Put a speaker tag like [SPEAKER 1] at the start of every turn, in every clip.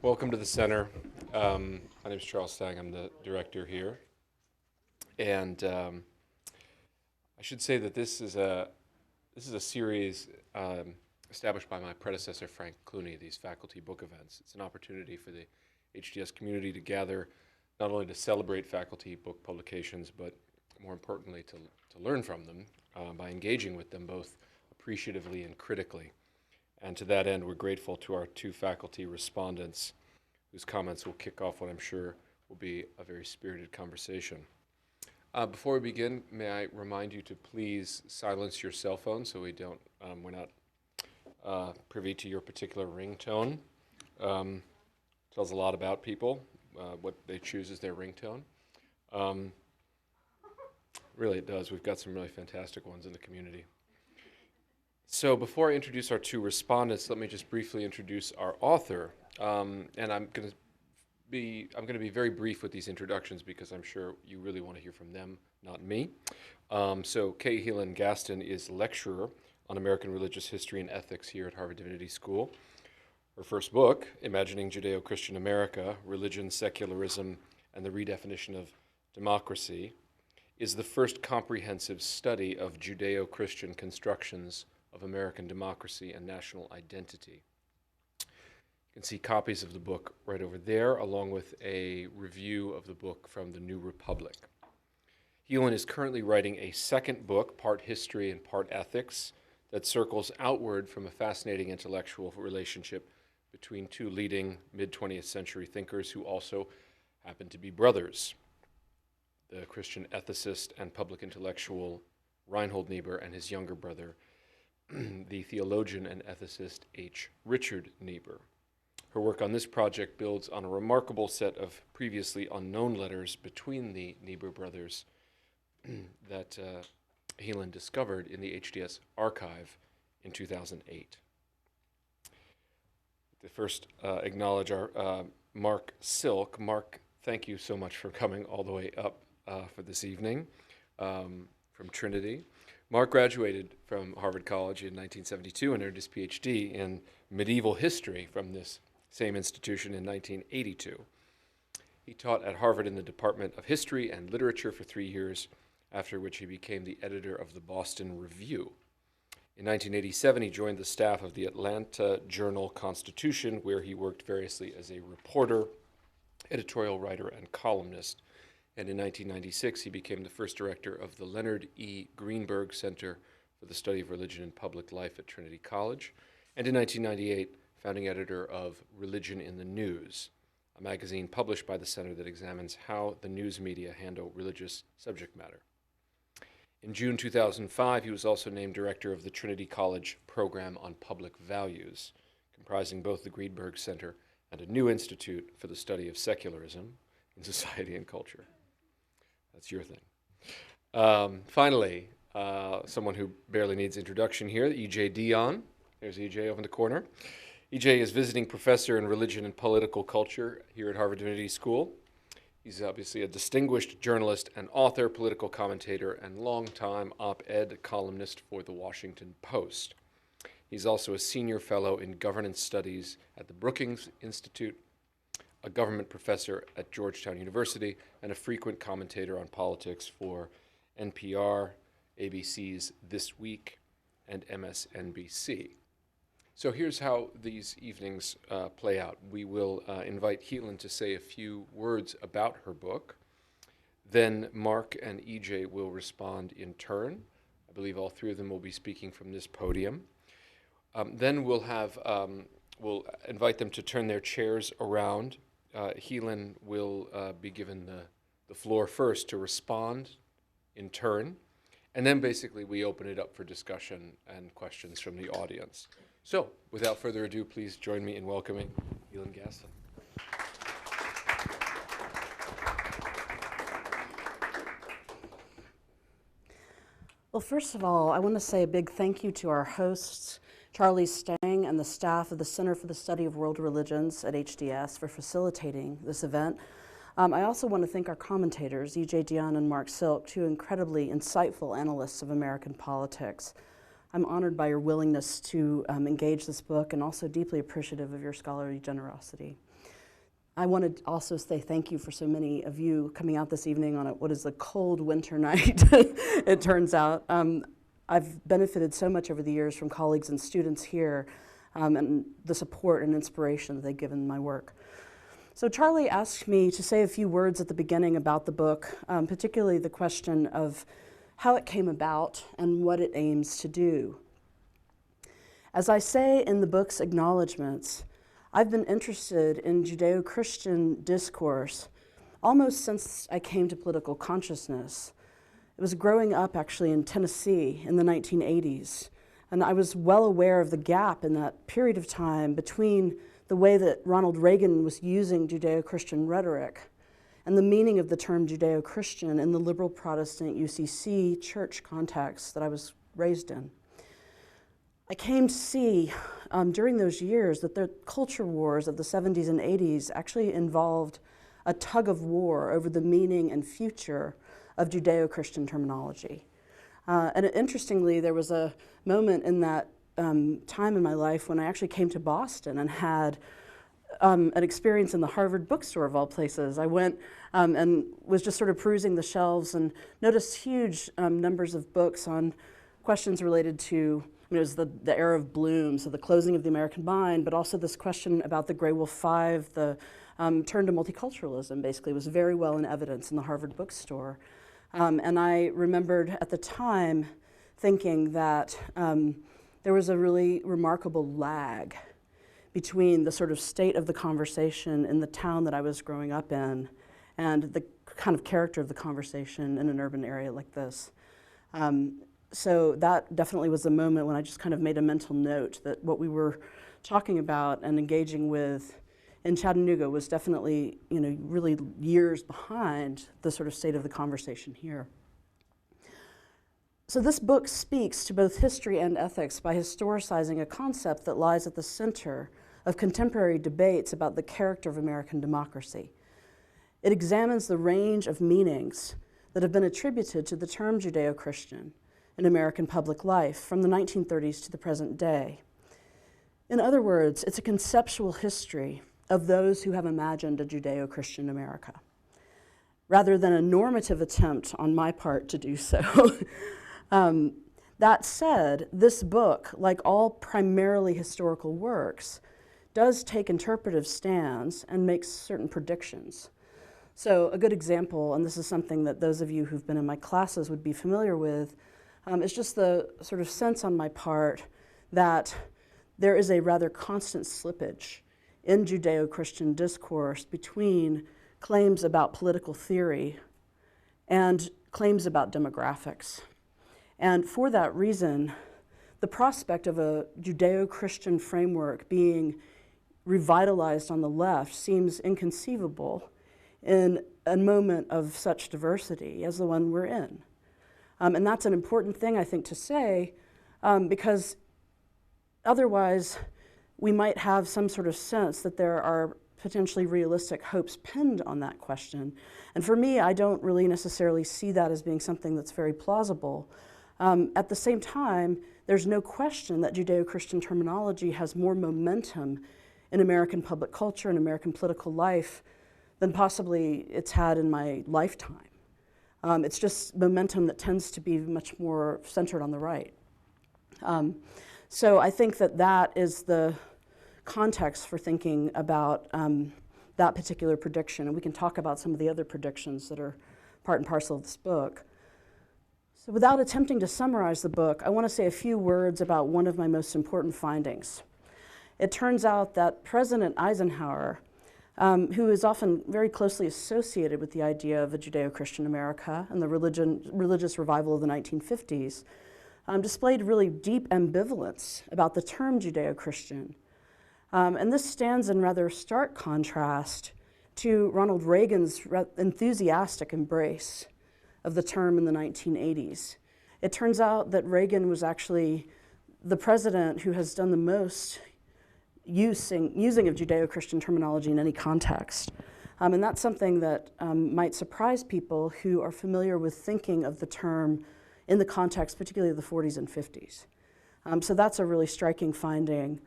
[SPEAKER 1] Welcome to the center. My name is Charles Stang. I'm the director here. And I should say that this is a series established by my predecessor, Frank Clooney, these faculty book events. It's an opportunity for the HDS community to gather, not only to celebrate faculty book publications, but more importantly, to learn from them by engaging with them both appreciatively and critically. And to that end, we're grateful to our two faculty respondents whose comments will kick off what I'm sure will be a very spirited conversation. Before we begin, may I remind you to please silence your cell phone so we're not privy to your particular ringtone. Tells a lot about people, what they choose as their ringtone. Really it does. We've got some really fantastic ones in the community. So before I introduce our two respondents, let me just briefly introduce our author. And I'm going to be very brief with these introductions because I'm sure you really want to hear from them, not me. So Kay Healan Gaston is lecturer on American religious history and ethics here at Harvard Divinity School. Her first book, Imagining Judeo-Christian America, Religion, Secularism, and the Redefinition of Democracy, is the first comprehensive study of Judeo-Christian constructions of American democracy and national identity. You can see copies of the book right over there, along with a review of the book from the New Republic. Healan is currently writing a second book, part history and part ethics, that circles outward from a fascinating intellectual relationship between two leading mid-20th century thinkers who also happen to be brothers, the Christian ethicist and public intellectual Reinhold Niebuhr and his younger brother, the theologian and ethicist H. Richard Niebuhr. Her work on this project builds on a remarkable set of previously unknown letters between the Niebuhr brothers that Healan discovered in the HDS archive in 2008. To first acknowledge our Mark Silk. Mark, thank you so much for coming all the way up for this evening from Trinity. Mark graduated from Harvard College in 1972 and earned his PhD in medieval history from this same institution in 1982. He taught at Harvard in the Department of History and Literature for 3 years, after which he became the editor of the Boston Review. In 1987, he joined the staff of the Atlanta Journal-Constitution, where he worked variously as a reporter, editorial writer, and columnist. And in 1996, he became the first director of the Leonard E. Greenberg Center for the Study of Religion and Public Life at Trinity College. And in 1998, founding editor of Religion in the News, a magazine published by the center that examines how the news media handle religious subject matter. In June 2005, he was also named director of the Trinity College Program on Public Values, comprising both the Greenberg Center and a new institute for the study of secularism in society and culture. That's your thing. Finally, someone who barely needs introduction here, E.J. Dionne. There's E.J. over in the corner. E.J. is visiting professor in religion and political culture here at Harvard Divinity School. He's obviously a distinguished journalist and author, political commentator, and longtime op-ed columnist for the Washington Post. He's also a senior fellow in governance studies at the Brookings Institute, a government professor at Georgetown University, and a frequent commentator on politics for NPR, ABC's This Week, and MSNBC. So here's how these evenings play out. We will invite Healan to say a few words about her book. Then Mark and EJ will respond in turn. I believe all three of them will be speaking from this podium. Then we'll invite them to turn their chairs around. Healan will be given the floor first to respond in turn, and then basically we open it up for discussion and questions from the audience. So, without further ado, please join me in welcoming Healan Gaston.
[SPEAKER 2] Well, first of all, I want to say a big thank you to our hosts, Charlie Stang and the staff of the Center for the Study of World Religions at HDS for facilitating this event. I also want to thank our commentators, E.J. Dionne and Mark Silk, two incredibly insightful analysts of American politics. I'm honored by your willingness to engage this book and also deeply appreciative of your scholarly generosity. I want to also say thank you for so many of you coming out this evening on what is a cold winter night, it turns out. I've benefited so much over the years from colleagues and students here and the support and inspiration that they've given my work. So Charlie asked me to say a few words at the beginning about the book, particularly the question of how it came about and what it aims to do. As I say in the book's acknowledgments, I've been interested in Judeo-Christian discourse almost since I came to political consciousness. It was growing up actually in Tennessee in the 1980s, and I was well aware of the gap in that period of time between the way that Ronald Reagan was using Judeo-Christian rhetoric and the meaning of the term Judeo-Christian in the liberal Protestant UCC church context that I was raised in. I came to see during those years that the culture wars of the 70s and 80s actually involved a tug of war over the meaning and future of Judeo-Christian terminology. And interestingly, there was a moment in that time in my life when I actually came to Boston and had an experience in the Harvard bookstore of all places. I went and was just sort of perusing the shelves and noticed huge numbers of books on questions related to, it was the era of Bloom, so the closing of the American mind, but also this question about the Grey Wolf Five, the turn to multiculturalism basically was very well in evidence in the Harvard bookstore. And I remembered at the time thinking that there was a really remarkable lag between the sort of state of the conversation in the town that I was growing up in and the kind of character of the conversation in an urban area like this. So that definitely was the moment when I just kind of made a mental note that what we were talking about and engaging with in Chattanooga was definitely, really years behind the sort of state of the conversation here. So this book speaks to both history and ethics by historicizing a concept that lies at the center of contemporary debates about the character of American democracy. It examines the range of meanings that have been attributed to the term Judeo-Christian in American public life from the 1930s to the present day. In other words, it's a conceptual history of those who have imagined a Judeo-Christian America, rather than a normative attempt on my part to do so. That said, this book, like all primarily historical works, does take interpretive stands and makes certain predictions. So a good example, and this is something that those of you who've been in my classes would be familiar with, is just the sort of sense on my part that there is a rather constant slippage in Judeo-Christian discourse between claims about political theory and claims about demographics. And for that reason, the prospect of a Judeo-Christian framework being revitalized on the left seems inconceivable in a moment of such diversity as the one we're in. And that's an important thing, I think, to say, because otherwise we might have some sort of sense that there are potentially realistic hopes pinned on that question. And for me, I don't really necessarily see that as being something that's very plausible. At the same time, there's no question that Judeo-Christian terminology has more momentum in American public culture and American political life than possibly it's had in my lifetime. It's just momentum that tends to be much more centered on the right. So I think that that is the context for thinking about that particular prediction, and we can talk about some of the other predictions that are part and parcel of this book. So without attempting to summarize the book, I want to say a few words about one of my most important findings. It turns out that President Eisenhower, who is often very closely associated with the idea of a Judeo-Christian America and the religious revival of the 1950s, displayed really deep ambivalence about the term Judeo-Christian. And this stands in rather stark contrast to Ronald Reagan's enthusiastic embrace of the term in the 1980s. It turns out that Reagan was actually the president who has done the most using of Judeo-Christian terminology in any context. And that's something that might surprise people who are familiar with thinking of the term in the context, particularly of the 40s and 50s. So that's a really striking finding.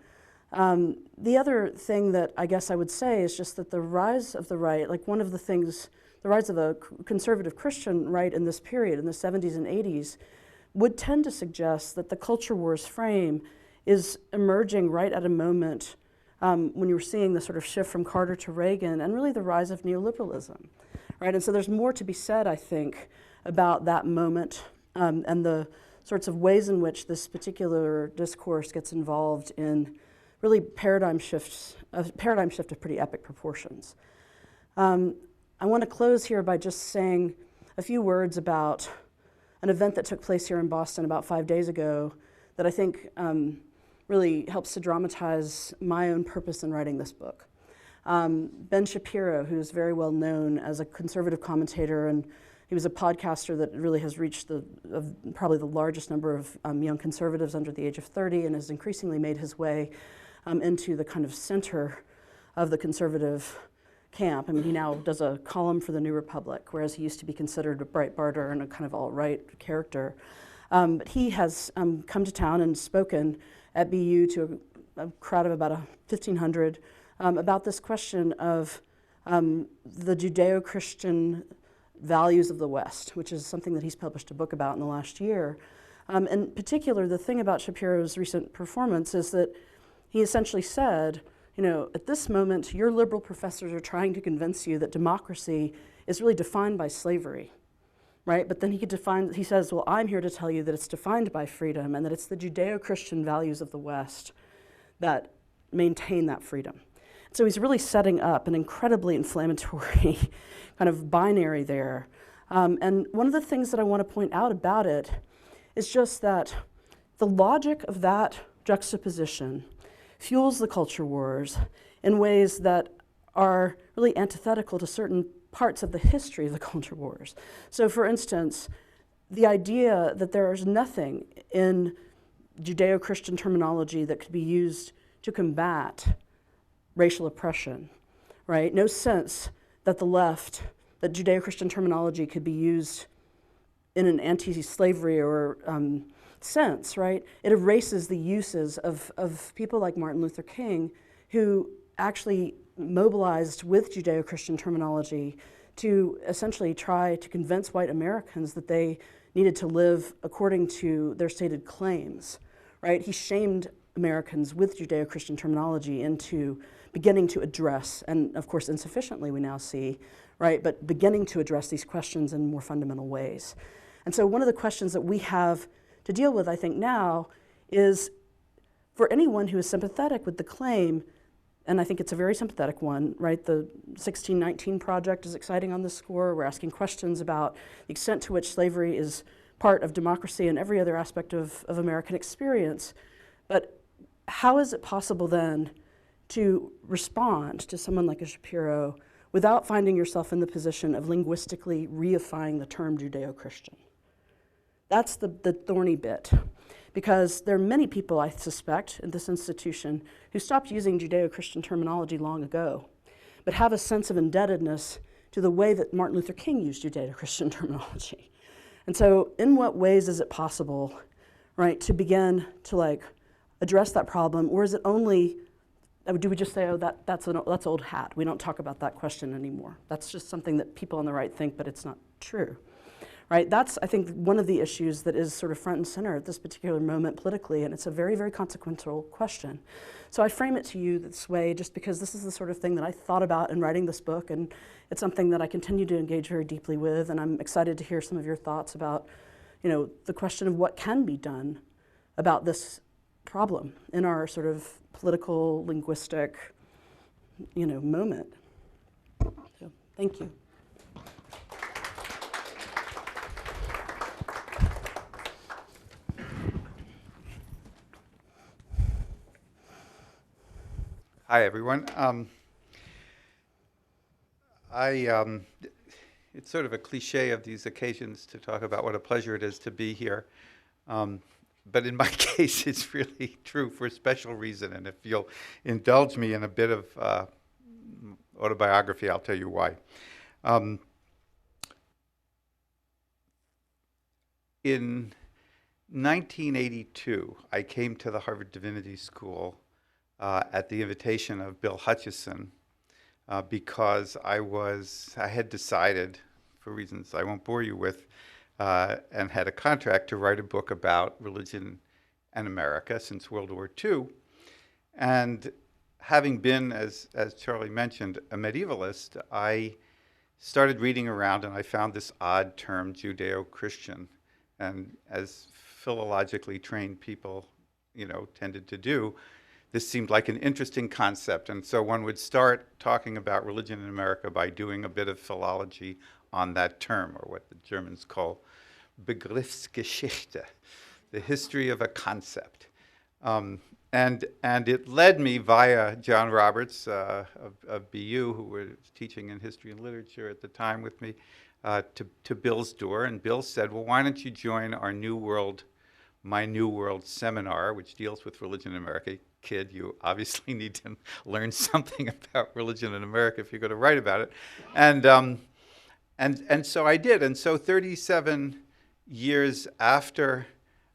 [SPEAKER 2] The other thing that I guess I would say is just that the rise of the right, like one of the things, the rise of a conservative Christian right in this period, in the 70s and 80s, would tend to suggest that the culture wars frame is emerging right at a moment when you were seeing the sort of shift from Carter to Reagan and really the rise of neoliberalism, right? And so there's more to be said, I think, about that moment and the sorts of ways in which this particular discourse gets involved in really paradigm shift of pretty epic proportions. I want to close here by just saying a few words about an event that took place here in Boston about 5 days ago that I think really helps to dramatize my own purpose in writing this book. Ben Shapiro, who's very well known as a conservative commentator, and he was a podcaster that really has reached probably the largest number of young conservatives under the age of 30 and has increasingly made his way into the kind of center of the conservative camp. I mean, he now does a column for the New Republic, whereas he used to be considered a Breitbarter and a kind of alt-right character. But he has come to town and spoken at BU to a crowd of about 1,500 about this question of the Judeo-Christian values of the West, which is something that he's published a book about in the last year. In particular, the thing about Shapiro's recent performance is that he essentially said, you know, at this moment, your liberal professors are trying to convince you that democracy is really defined by slavery, right? But then he says, well, I'm here to tell you that it's defined by freedom and that it's the Judeo-Christian values of the West that maintain that freedom. So he's really setting up an incredibly inflammatory kind of binary there. And one of the things that I want to point out about it is just that the logic of that juxtaposition fuels the culture wars in ways that are really antithetical to certain parts of the history of the culture wars. So for instance, the idea that there is nothing in Judeo-Christian terminology that could be used to combat racial oppression, right? No sense that that Judeo-Christian terminology could be used in an anti-slavery or sense, right? It erases the uses of people like Martin Luther King, who actually mobilized with Judeo-Christian terminology to essentially try to convince white Americans that they needed to live according to their stated claims, right? He shamed Americans with Judeo-Christian terminology into beginning to address, and of course insufficiently we now see, right, but beginning to address these questions in more fundamental ways. And so one of the questions that we have to deal with, I think now, is for anyone who is sympathetic with the claim, and I think it's a very sympathetic one, right? The 1619 Project is exciting on this score. We're asking questions about the extent to which slavery is part of democracy and every other aspect of American experience. But how is it possible then to respond to someone like a Shapiro without finding yourself in the position of linguistically reifying the term Judeo-Christian? That's the thorny bit, because there are many people, I suspect, in this institution who stopped using Judeo-Christian terminology long ago, but have a sense of indebtedness to the way that Martin Luther King used Judeo-Christian terminology. And so in what ways is it possible, right, to begin to address that problem, or is it only, do we just say, oh, that's old hat, we don't talk about that question anymore? That's just something that people on the right think, but it's not true. Right? That's, I think, one of the issues that is sort of front and center at this particular moment politically, and it's a very, very consequential question. So I frame it to you this way just because this is the sort of thing that I thought about in writing this book, and it's something that I continue to engage very deeply with, and I'm excited to hear some of your thoughts about, you know, the question of what can be done about this problem in our sort of political, linguistic, you know, moment. So, thank you.
[SPEAKER 3] Hi, everyone. It's sort of a cliche of these occasions to talk about what a pleasure it is to be here. But in my case, it's really true for a special reason. And if you'll indulge me in a bit of autobiography, I'll tell you why. In 1982, I came to the Harvard Divinity School at the invitation of Bill Hutchison, because I had decided, for reasons I won't bore you with, and had a contract to write a book about religion and America since World War II. And having been, as Charlie mentioned, a medievalist, I started reading around and I found this odd term, Judeo-Christian. And as philologically trained people, tended to do, this seemed like an interesting concept. And so one would start talking about religion in America by doing a bit of philology on that term, or what the Germans call Begriffsgeschichte, the history of a concept. And it led me via John Roberts of BU, who was teaching in history and literature at the time with me, to Bill's door. And Bill said, well, why don't you join our My New World seminar, which deals with religion in America. Kid, you obviously need to learn something about religion in America if you're going to write about it. And so I did. And so 37 years after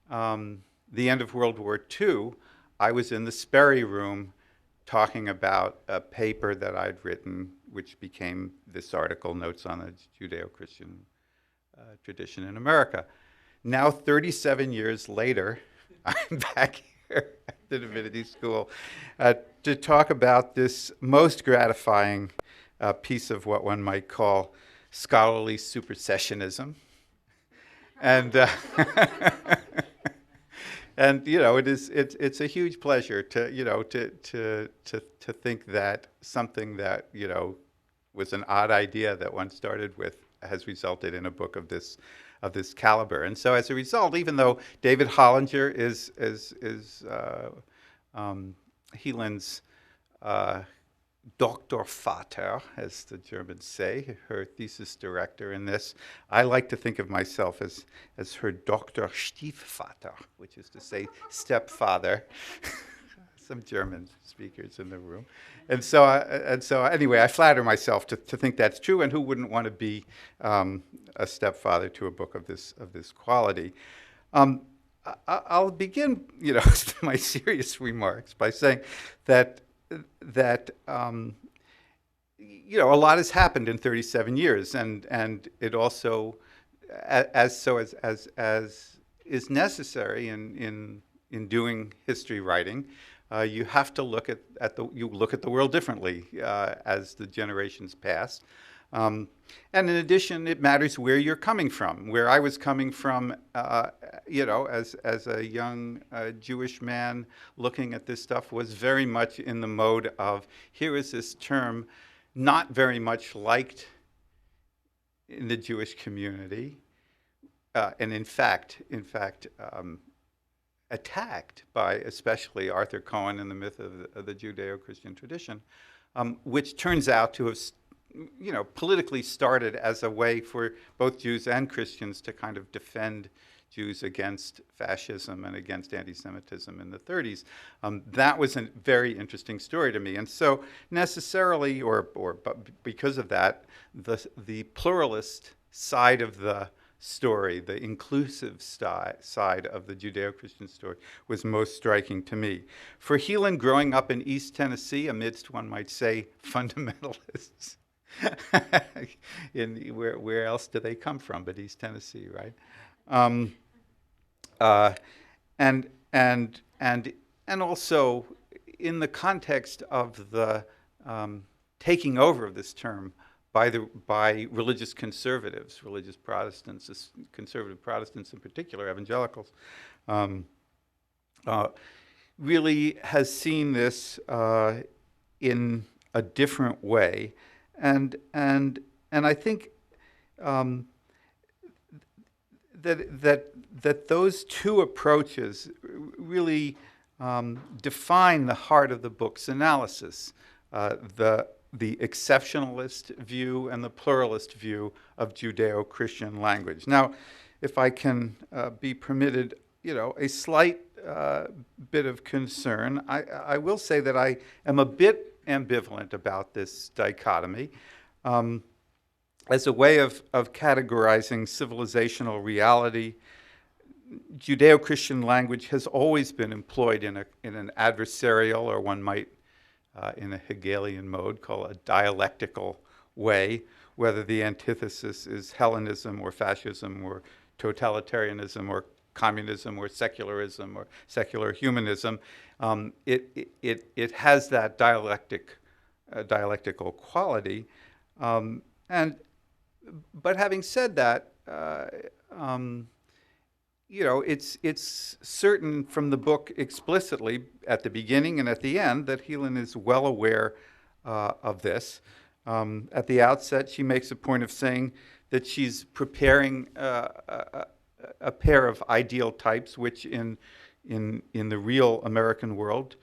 [SPEAKER 3] the end of World War II, I was in the Sperry Room talking about a paper that I'd written, which became this article, Notes on the Judeo-Christian Tradition in America. Now, 37 years later, I'm back here at the Divinity School to talk about this most gratifying piece of what one might call scholarly supersessionism. And and it's a huge pleasure to think that something that was an odd idea that one started with has resulted in a book of this caliber. And so as a result, even though David Hollinger is Healan's Doktorvater, as the Germans say, her thesis director in this, I like to think of myself as her Doktor Stiefvater, which is to say stepfather. Some German speakers in the room. And so anyway, I flatter myself to think that's true, and who wouldn't want to be a stepfather to a book of this quality? I'll begin, my serious remarks by saying that a lot has happened in 37 years, and it also, as is necessary in doing history writing, you have to look at the world differently as the generations pass. And in addition, it matters where you're coming from. Where I was coming from, as a young Jewish man looking at this stuff, was very much in the mode of, here is this term not very much liked in the Jewish community, and in fact, attacked by especially Arthur Cohen and the myth of the Judeo-Christian tradition, which turns out to have politically started as a way for both Jews and Christians to kind of defend Jews against fascism and against anti-Semitism in the 30s. That was a very interesting story to me. And so necessarily, but because of that, the pluralist side of the story, the inclusive side of the Judeo-Christian story, was most striking to me. For Healan, growing up in East Tennessee amidst, one might say, fundamentalists, where else do they come from but East Tennessee, right? And also in the context of the taking over of this term by religious conservatives, religious Protestants, conservative Protestants in particular, evangelicals, really has seen this in a different way, and I think that those two approaches really define the heart of the book's analysis, the exceptionalist view and the pluralist view of Judeo-Christian language. Now, if I can be permitted, a slight bit of concern, I will say that I am a bit ambivalent about this dichotomy as a way of categorizing civilizational reality, Judeo-Christian language has always been employed in an adversarial, or one might, in a Hegelian mode, call a dialectical way, whether the antithesis is Hellenism or fascism or totalitarianism or communism or secularism or secular humanism. It has that dialectical quality. But having said that, it's certain from the book explicitly at the beginning and at the end that Healan is well aware of this. At the outset, she makes a point of saying that she's preparing a pair of ideal types, which in the real American world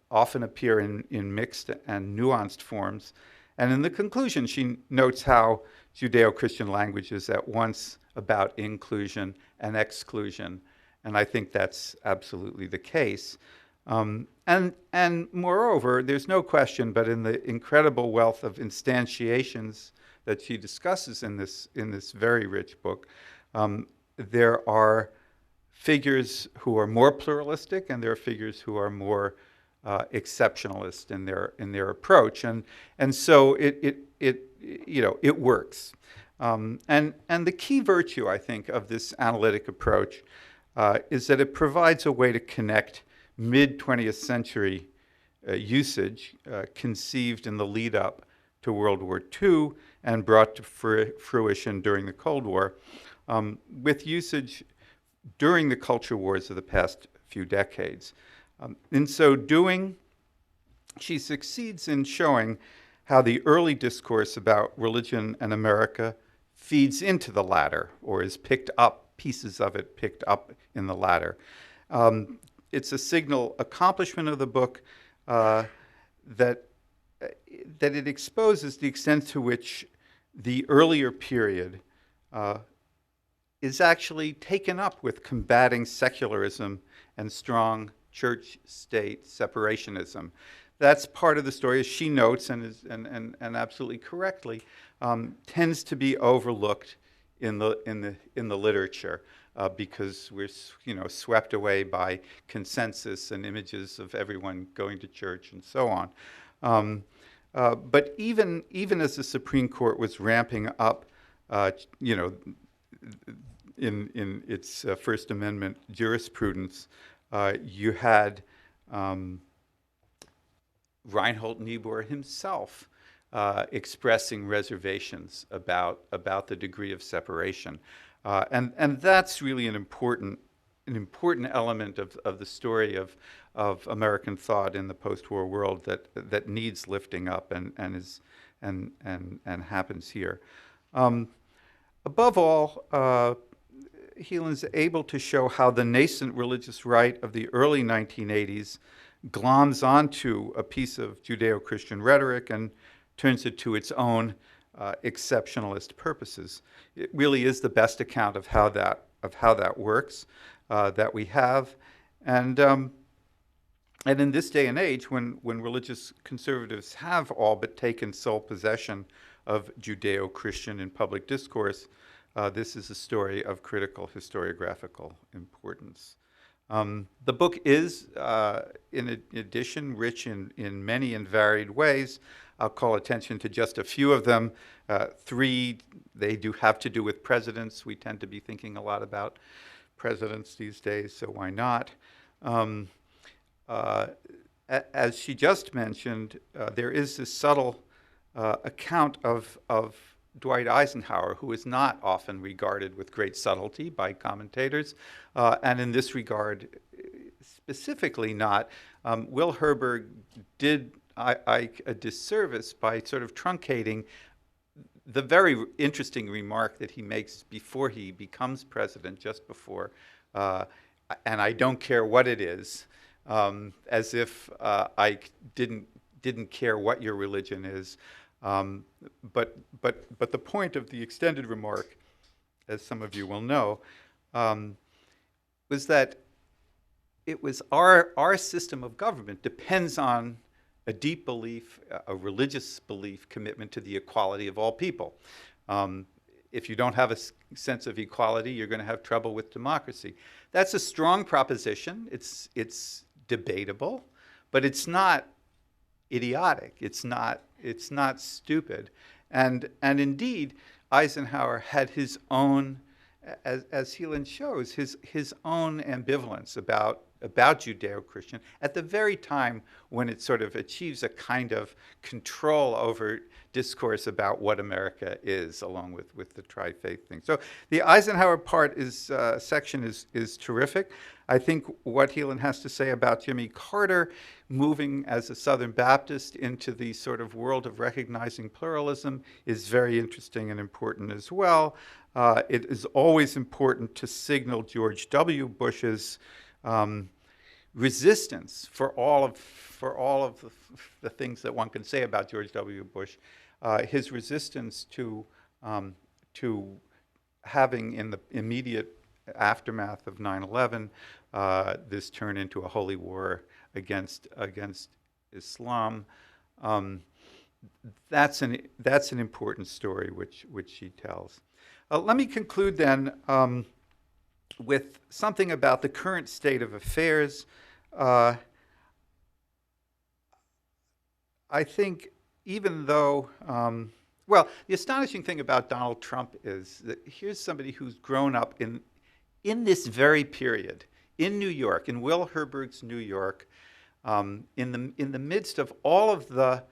[SPEAKER 3] often appear in mixed and nuanced forms. And in the conclusion, she notes how Judeo-Christian language is at once about inclusion and exclusion, and I think that's absolutely the case. And moreover, there's no question, but in the incredible wealth of instantiations that she discusses in this very rich book, there are figures who are more pluralistic, and there are figures who are more exceptionalist in their approach, and so it works. And the key virtue, I think, of this analytic approach is that it provides a way to connect mid-20th century usage conceived in the lead up to World War II and brought to fruition during the Cold War, with usage during the culture wars of the past few decades. In so doing, she succeeds in showing how the early discourse about religion and America feeds into the latter, or is picked up, pieces of it picked up in the latter. It's a signal accomplishment of the book that it exposes the extent to which the earlier period is actually taken up with combating secularism and strong church-state separationism. That's part of the story, as she notes, and absolutely correctly, tends to be overlooked in the literature because we're swept away by consensus and images of everyone going to church and so on. But even as the Supreme Court was ramping up, in its First Amendment jurisprudence, you had Reinhold Niebuhr himself expressing reservations about the degree of separation, and that's really an important element of the story of American thought in the post-war world that needs lifting up and happens here. Above all, Healan's able to show how the nascent religious right of the early 1980s gloms onto a piece of Judeo-Christian rhetoric and turns it to its own exceptionalist purposes. It really is the best account of how that works that we have, and in this day and age, when religious conservatives have all but taken sole possession of Judeo-Christian in public discourse, this is a story of critical historiographical importance. The book is, in addition, rich in many and varied ways. I'll call attention to just a few of them. Three, they do have to do with presidents. We tend to be thinking a lot about presidents these days, so why not? As she just mentioned, there is this subtle account of Dwight Eisenhower, who is not often regarded with great subtlety by commentators, and in this regard, specifically not. Will Herberg did Ike a disservice by sort of truncating the very interesting remark that he makes before he becomes president, just before, and I don't care what it is, as if Ike didn't care what your religion is. But the point of the extended remark, as some of you will know, was that it was our system of government depends on a deep belief, a religious belief, commitment to the equality of all people. if you don't have a sense of equality, you're going to have trouble with democracy. That's a strong proposition. It's debatable, but it's not idiotic. It's not stupid. And indeed, Eisenhower had his own, as Healan shows, his own ambivalence about Judeo-Christian at the very time when it sort of achieves a kind of control over discourse about what America is, along with the tri-faith thing. So the Eisenhower part section is terrific. I think what Healan has to say about Jimmy Carter moving as a Southern Baptist into the sort of world of recognizing pluralism is very interesting and important as well. It is always important to signal George W. Bush's resistance for all of the things that one can say about George W. Bush, his resistance to having in the immediate aftermath of 9/11 this turn into a holy war against Islam. That's an important story which she tells. Let me conclude then with something about the current state of affairs. I think even though, well, the astonishing thing about Donald Trump is that here's somebody who's grown up in this very period, in New York, in Will Herberg's New York, in the midst of all of the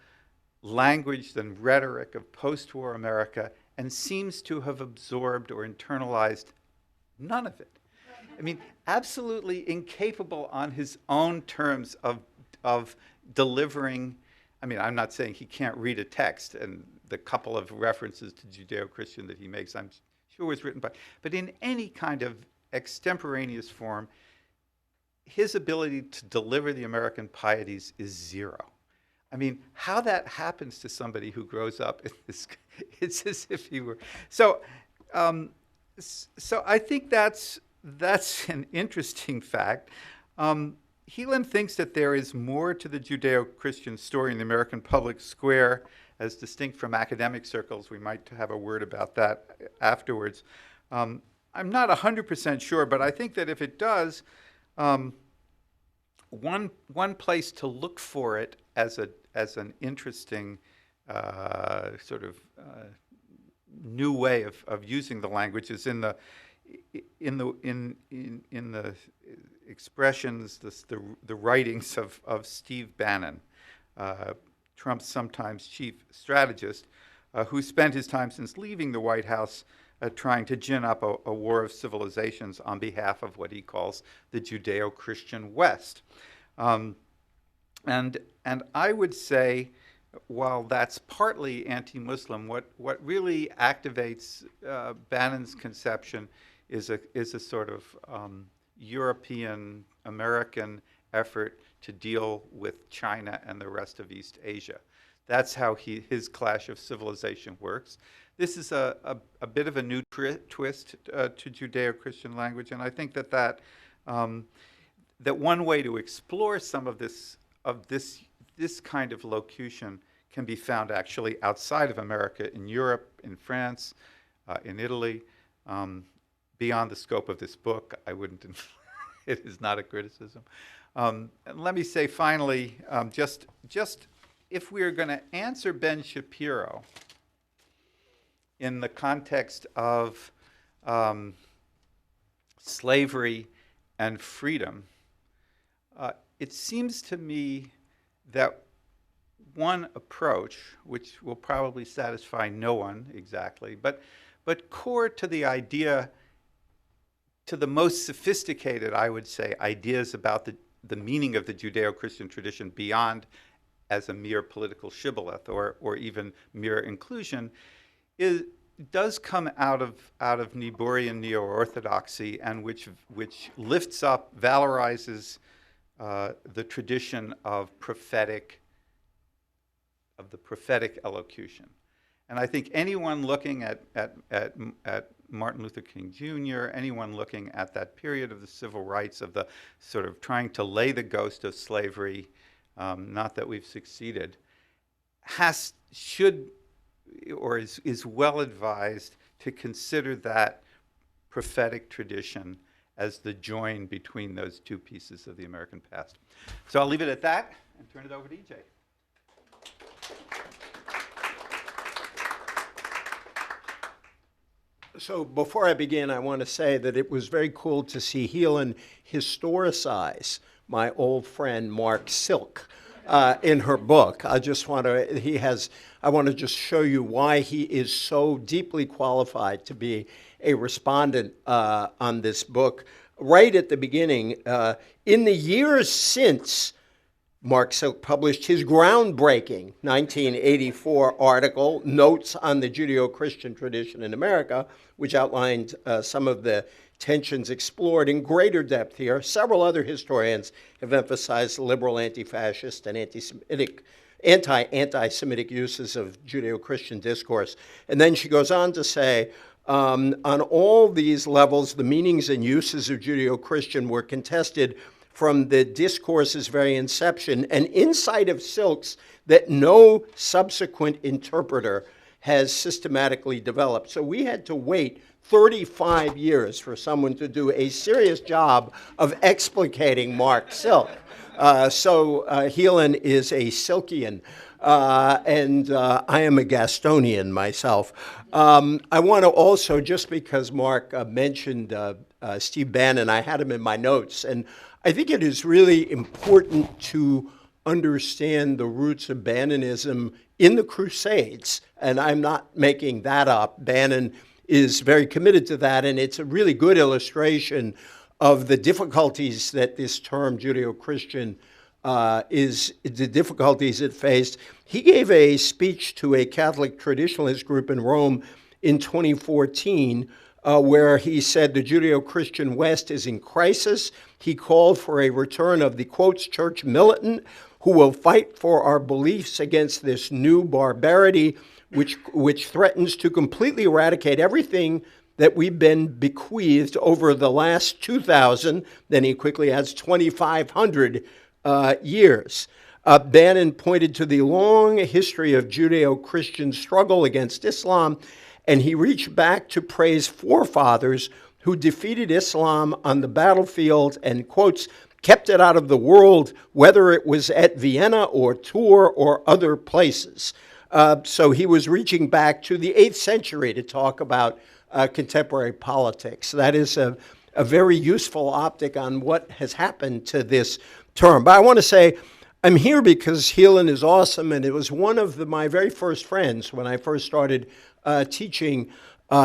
[SPEAKER 3] language and rhetoric of post-war America, and seems to have absorbed or internalized none of it. I mean, absolutely incapable on his own terms of delivering. I mean, I'm not saying he can't read a text, and the couple of references to Judeo-Christian that he makes, I'm sure was written by, but in any kind of extemporaneous form, his ability to deliver the American pieties is zero. I mean, how that happens to somebody who grows up in this, it's as if he were. So I think that's an interesting fact. Healan thinks that there is more to the Judeo-Christian story in the American public square, as distinct from academic circles. We might have a word about that afterwards. I'm not 100% sure, but I think that if it does, one place to look for it as an interesting sort of new way of using the language is in the expressions, the writings of Steve Bannon, Trump's sometimes chief strategist, who spent his time since leaving the White House trying to gin up a war of civilizations on behalf of what he calls the Judeo-Christian West. And I would say, while that's partly anti-Muslim, what really activates Bannon's conception is a sort of European American effort to deal with China and the rest of East Asia. That's how his clash of civilization works. This is a bit of a new twist to Judeo-Christian language, and I think that one way to explore some of this kind of locution can be found actually outside of America, in Europe, in France, in Italy. Beyond the scope of this book, I wouldn't. It is not a criticism. And let me say finally, just if we are going to answer Ben Shapiro in the context of slavery and freedom, it seems to me that one approach, which will probably satisfy no one exactly, but core to the idea, to the most sophisticated, I would say, ideas about the meaning of the Judeo-Christian tradition beyond as a mere political shibboleth or even mere inclusion, does come out of Niebuhrian neo-orthodoxy, and which lifts up, valorizes the tradition of the prophetic elocution. And I think anyone looking at Martin Luther King Jr., anyone looking at that period of the civil rights, of the sort of trying to lay the ghost of slavery, not that we've succeeded, is well advised to consider that prophetic tradition as the join between those two pieces of the American past. So I'll leave it at that and turn it over to EJ.
[SPEAKER 4] So before I begin, I want to say that it was very cool to see Healan historicize my old friend Mark Silk in her book. I want to just show you why he is so deeply qualified to be a respondent on this book. Right at the beginning, in the years since Mark Silk published his groundbreaking 1984 article, Notes on the Judeo-Christian Tradition in America, which outlined some of the tensions explored in greater depth here. Several other historians have emphasized the liberal, anti-fascist, and anti-Semitic uses of Judeo-Christian discourse. And then she goes on to say, on all these levels, the meanings and uses of Judeo-Christian were contested from the discourse's very inception, an insight of Silk's that no subsequent interpreter has systematically developed. So we had to wait 35 years for someone to do a serious job of explicating Mark Silk. So Healan is a Silkian, and I am a Gastonian myself. I want to also, just because Mark mentioned Steve Bannon, I had him in my notes, and I think it is really important to understand the roots of Bannonism in the Crusades, and I'm not making that up. Bannon is very committed to that, and it's a really good illustration of the difficulties that this term Judeo-Christian the difficulties it faced. He gave a speech to a Catholic traditionalist group in Rome in 2014 where he said the Judeo-Christian West is in crisis. He called for a return of the, quotes, church militant who will fight for our beliefs against this new barbarity which threatens to completely eradicate everything that we've been bequeathed over the last 2,000, then he quickly adds 2,500 years. Bannon pointed to the long history of Judeo-Christian struggle against Islam, and he reached back to praise forefathers who defeated Islam on the battlefield and, quotes, kept it out of the world, whether it was at Vienna or Tours or other places. So he was reaching back to the 8th century to talk about contemporary politics. That is a very useful optic on what has happened to this term. But I want to say I'm here because Healan is awesome, and it was one of my very first friends when I first started teaching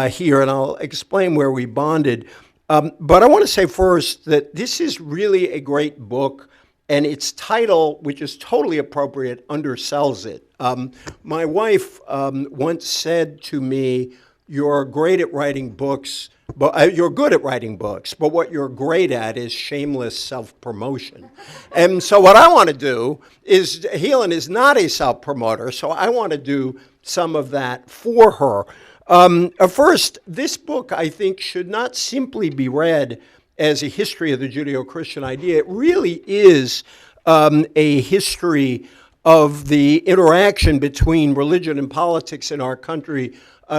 [SPEAKER 4] here, and I'll explain where we bonded. But I want to say first that this is really a great book, and its title, which is totally appropriate, undersells it. My wife once said to me, "You're great at writing books, but you're good at writing books, but what you're great at is shameless self-promotion." And so what I want to do is, Healan is not a self-promoter, so I want to do some of that for her. First, this book, I think, should not simply be read as a history of the Judeo-Christian idea. It really is a history of the interaction between religion and politics in our country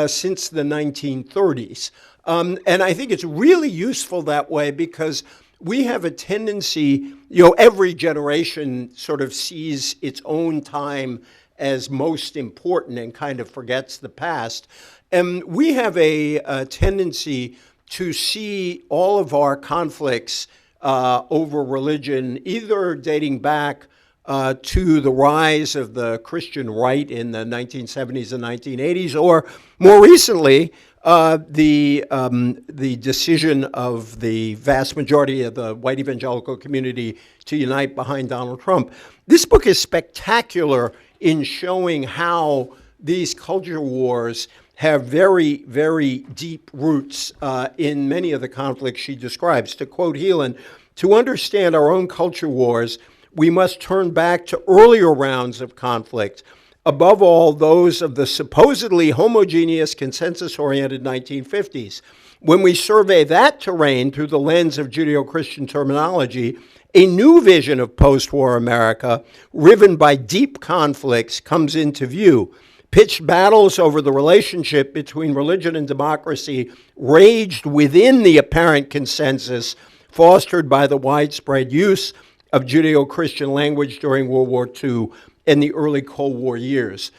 [SPEAKER 4] since the 1930s. And I think it's really useful that way because we have a tendency, every generation sort of sees its own time as most important and kind of forgets the past. And we have a tendency to see all of our conflicts over religion either dating back to the rise of the Christian right in the 1970s and 1980s, or more recently, the decision of the vast majority of the white evangelical community to unite behind Donald Trump. This book is spectacular in showing how these culture wars have very, very deep roots in many of the conflicts she describes. To quote Healan, "To understand our own culture wars, we must turn back to earlier rounds of conflict, above all those of the supposedly homogeneous, consensus-oriented 1950s. When we survey that terrain through the lens of Judeo-Christian terminology, a new vision of post-war America, riven by deep conflicts, comes into view. pitched battles over the relationship between religion and democracy raged within the apparent consensus fostered by the widespread use of Judeo-Christian language during World War II and the early Cold War years.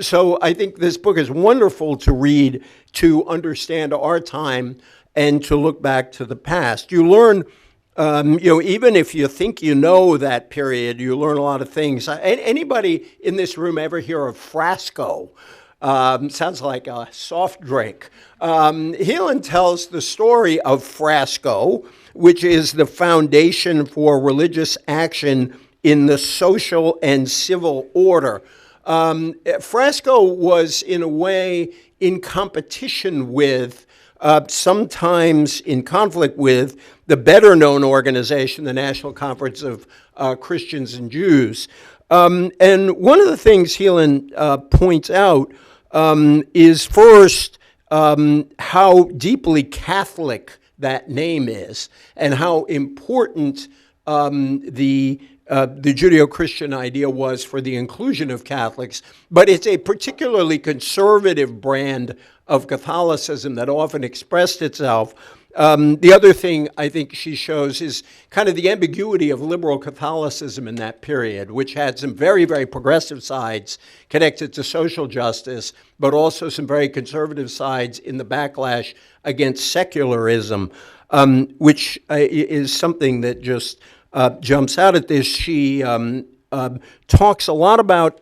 [SPEAKER 4] So I think this book is wonderful to read to understand our time and to look back to the past. You learn, even if you think you know that period, you learn a lot of things. Anybody in this room ever hear of Frasco? Sounds like a soft drink. Healan tells the story of Frasco, which is the foundation for religious action in the social and civil order. Frasco was, in a way, in competition with, sometimes in conflict with, the better-known organization, the National Conference of Christians and Jews. And one of the things Healan points out is first how deeply Catholic that name is, and how important the Judeo-Christian idea was for the inclusion of Catholics, but it's a particularly conservative brand of Catholicism that often expressed itself. The other thing I think she shows is kind of the ambiguity of liberal Catholicism in that period, which had some very, very progressive sides connected to social justice, but also some very conservative sides in the backlash against secularism, which is something that just jumps out at this. She talks a lot about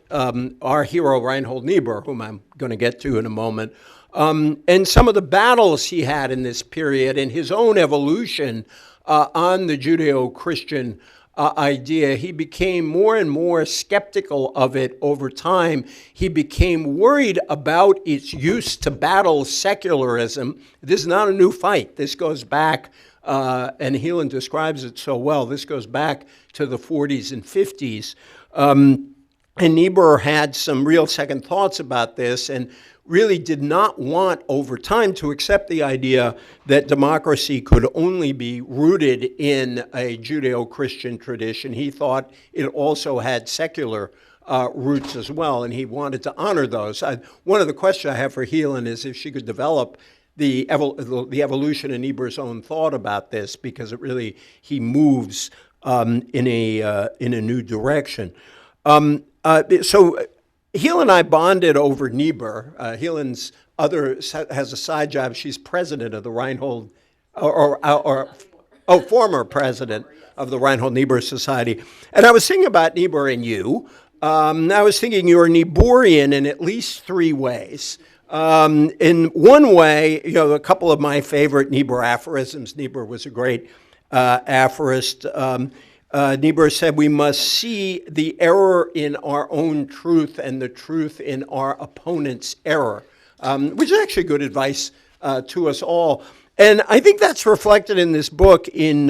[SPEAKER 4] our hero Reinhold Niebuhr, whom I'm going to get to in a moment, and some of the battles he had in this period and his own evolution on the Judeo-Christian idea. He became more and more skeptical of it over time. He became worried about its use to battle secularism. This is not a new fight. This goes back, and Healan describes it so well, this goes back to the 40s and 50s. And Niebuhr had some real second thoughts about this and really did not want over time to accept the idea that democracy could only be rooted in a Judeo-Christian tradition. He thought it also had secular roots as well, and he wanted to honor those. One of the questions I have for Healan is if she could develop the evolution in Niebuhr's own thought about this, because it really, he moves in a new direction. So Healan and I bonded over Niebuhr. Healan's has a side job. She's president of the Reinhold, former president of the Reinhold Niebuhr Society. And I was thinking about Niebuhr and you. I was thinking you're Niebuhrian in at least three ways. In one way, a couple of my favorite Niebuhr aphorisms. Niebuhr was a great aphorist. Niebuhr said, we must see the error in our own truth and the truth in our opponent's error, which is actually good advice to us all. And I think that's reflected in this book in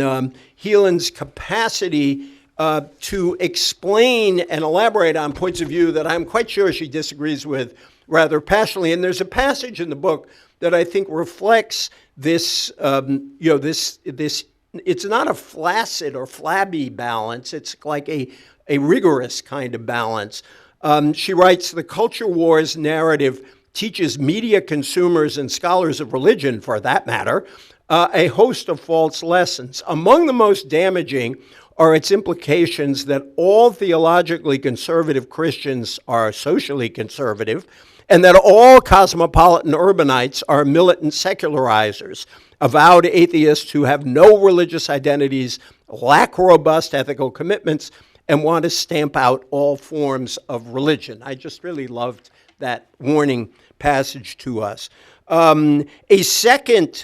[SPEAKER 4] Healan's capacity to explain and elaborate on points of view that I'm quite sure she disagrees with rather passionately. And there's a passage in the book that I think reflects this, this it's not a flaccid or flabby balance. It's like a rigorous kind of balance. She writes, the culture wars narrative teaches media consumers and scholars of religion, for that matter, a host of false lessons. Among the most damaging are its implications that all theologically conservative Christians are socially conservative, and that all cosmopolitan urbanites are militant secularizers, avowed atheists who have no religious identities, lack robust ethical commitments, and want to stamp out all forms of religion. I just really loved that warning passage to us. A second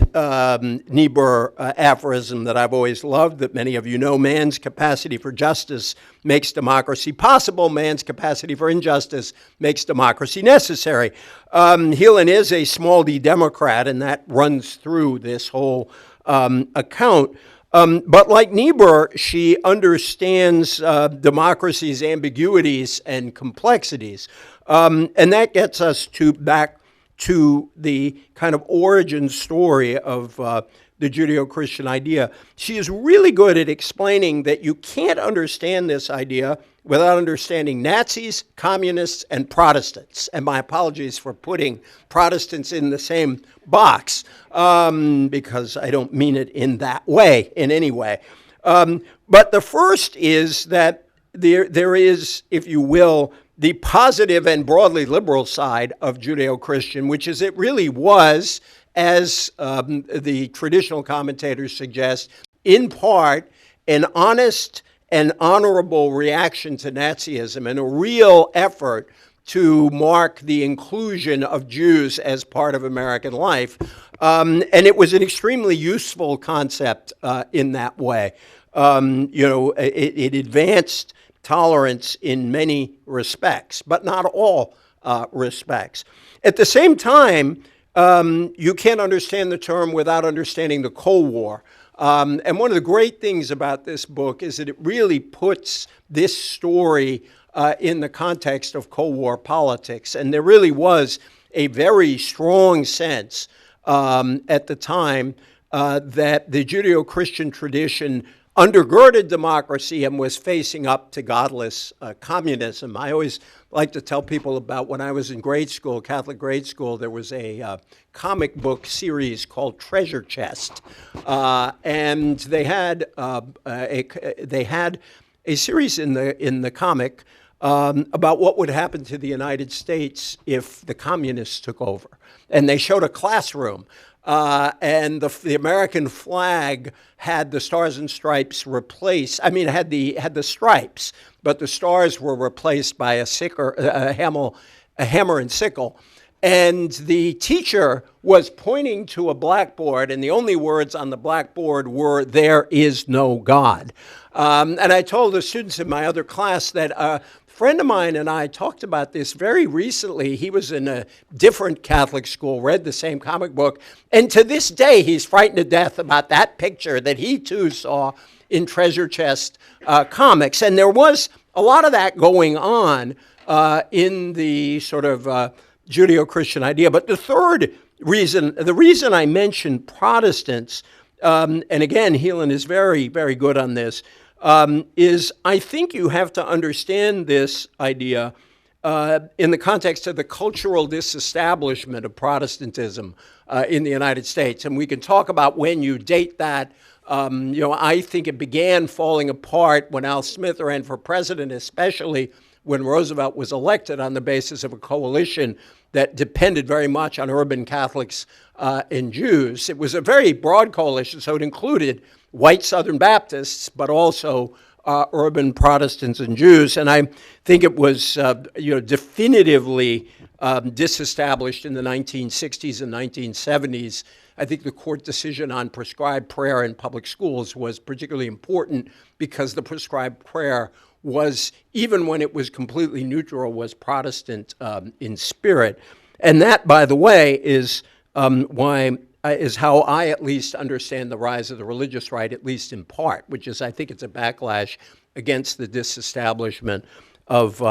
[SPEAKER 4] Niebuhr aphorism that I've always loved, that many of you know, man's capacity for justice makes democracy possible, man's capacity for injustice makes democracy necessary. Healan is a small d Democrat, and that runs through this whole account. But like Niebuhr, she understands democracy's ambiguities and complexities. And that gets us back to the kind of origin story of the Judeo-Christian idea. She is really good at explaining that you can't understand this idea without understanding Nazis, communists, and Protestants. And my apologies for putting Protestants in the same box, because I don't mean it in that way, in any way. But the first is that there is, if you will, the positive and broadly liberal side of Judeo-Christian, which is it really was, as the traditional commentators suggest, in part an honest and honorable reaction to Nazism and a real effort to mark the inclusion of Jews as part of American life. And it was an extremely useful concept in that way. It advanced tolerance in many respects, but not all respects. At the same time, you can't understand the term without understanding the Cold War. And one of the great things about this book is that it really puts this story in the context of Cold War politics. And there really was a very strong sense at the time that the Judeo-Christian tradition undergirded democracy and was facing up to godless communism. I always like to tell people about when I was in grade school, Catholic grade school, there was a comic book series called Treasure Chest. And they had a series in the comic about what would happen to the United States if the communists took over. And they showed a classroom. And the American flag had the stars and stripes replaced. I mean, it had the stripes, but the stars were replaced by a hammer and sickle. And the teacher was pointing to a blackboard, and the only words on the blackboard were, "There is no God." And I told the students in my other class that a friend of mine and I talked about this very recently. He was in a different Catholic school, read the same comic book, and to this day he's frightened to death about that picture that he too saw in Treasure Chest comics. And there was a lot of that going on in the sort of Judeo-Christian idea. But the third reason, the reason I mentioned Protestants, and again, Healan is very, very good on this, is I think you have to understand this idea in the context of the cultural disestablishment of Protestantism in the United States. And we can talk about when you date that. I think it began falling apart when Al Smith ran for president, especially when Roosevelt was elected on the basis of a coalition that depended very much on urban Catholics and Jews. It was a very broad coalition, so it included white Southern Baptists, but also urban Protestants and Jews. And I think it was definitively disestablished in the 1960s and 1970s. I think the court decision on prescribed prayer in public schools was particularly important because the prescribed prayer was, even when it was completely neutral, was Protestant in spirit. And that, by the way, is is how I at least understand the rise of the religious right, at least in part, which is I think it's a backlash against the disestablishment of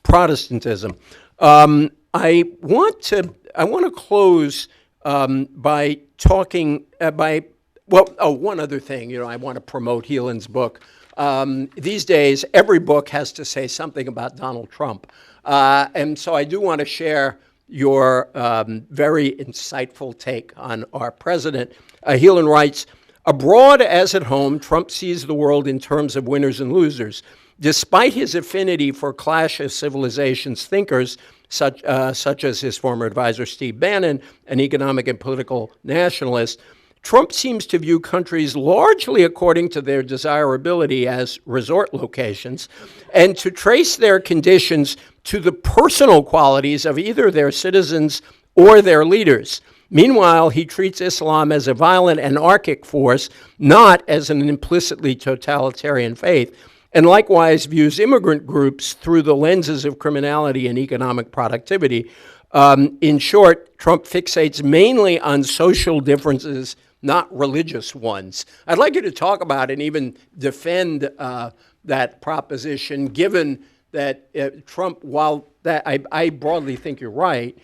[SPEAKER 4] Protestantism. I want to close by talking one other thing. I want to promote Healan's book. These days, every book has to say something about Donald Trump. And so I do want to share your very insightful take on our president. Healan writes, "Abroad as at home, Trump sees the world in terms of winners and losers. Despite his affinity for clash of civilizations thinkers, such as his former advisor Steve Bannon, an economic and political nationalist, Trump seems to view countries largely according to their desirability as resort locations, and to trace their conditions to the personal qualities of either their citizens or their leaders. Meanwhile, he treats Islam as a violent anarchic force, not as an implicitly totalitarian faith, and likewise views immigrant groups through the lenses of criminality and economic productivity. In short, Trump fixates mainly on social differences, not religious ones." I'd like you to talk about and even defend that proposition, given that Trump, while that I broadly think you're right,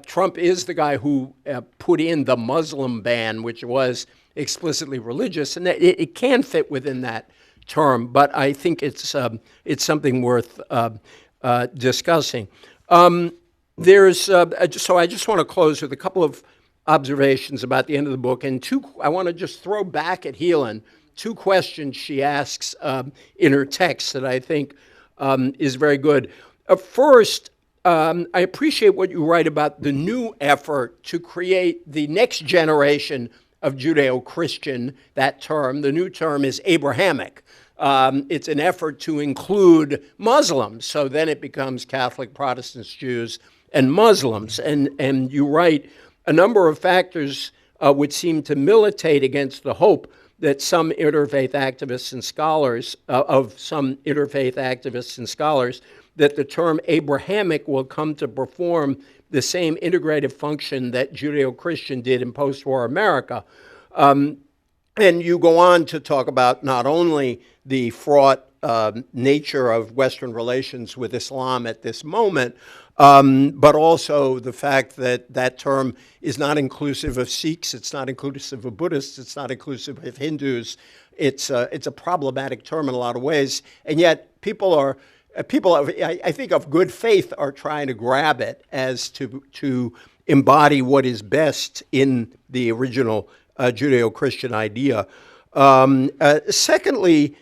[SPEAKER 4] Trump is the guy who put in the Muslim ban, which was explicitly religious, and it can fit within that term, but I think it's something worth discussing. So I just want to close with a couple of observations about the end of the book, and I want to just throw back at Healan 2 questions she asks in her text that I think is very good. First, I appreciate what you write about the new effort to create the next generation of Judeo-Christian. That term, the new term, is Abrahamic. It's an effort to include Muslims, so then it becomes Catholic, Protestants, Jews, and Muslims. And you write, a number of factors would seem to militate against the hope that some interfaith activists and scholars, that the term Abrahamic will come to perform the same integrative function that Judeo-Christian did in post-war America. And you go on to talk about not only the fraught nature of Western relations with Islam at this moment, but also the fact that that term is not inclusive of Sikhs, it's not inclusive of Buddhists, it's not inclusive of Hindus. It's a problematic term in a lot of ways, and yet people, I think, of good faith are trying to grab it as to embody what is best in the original Judeo-Christian idea. Secondly,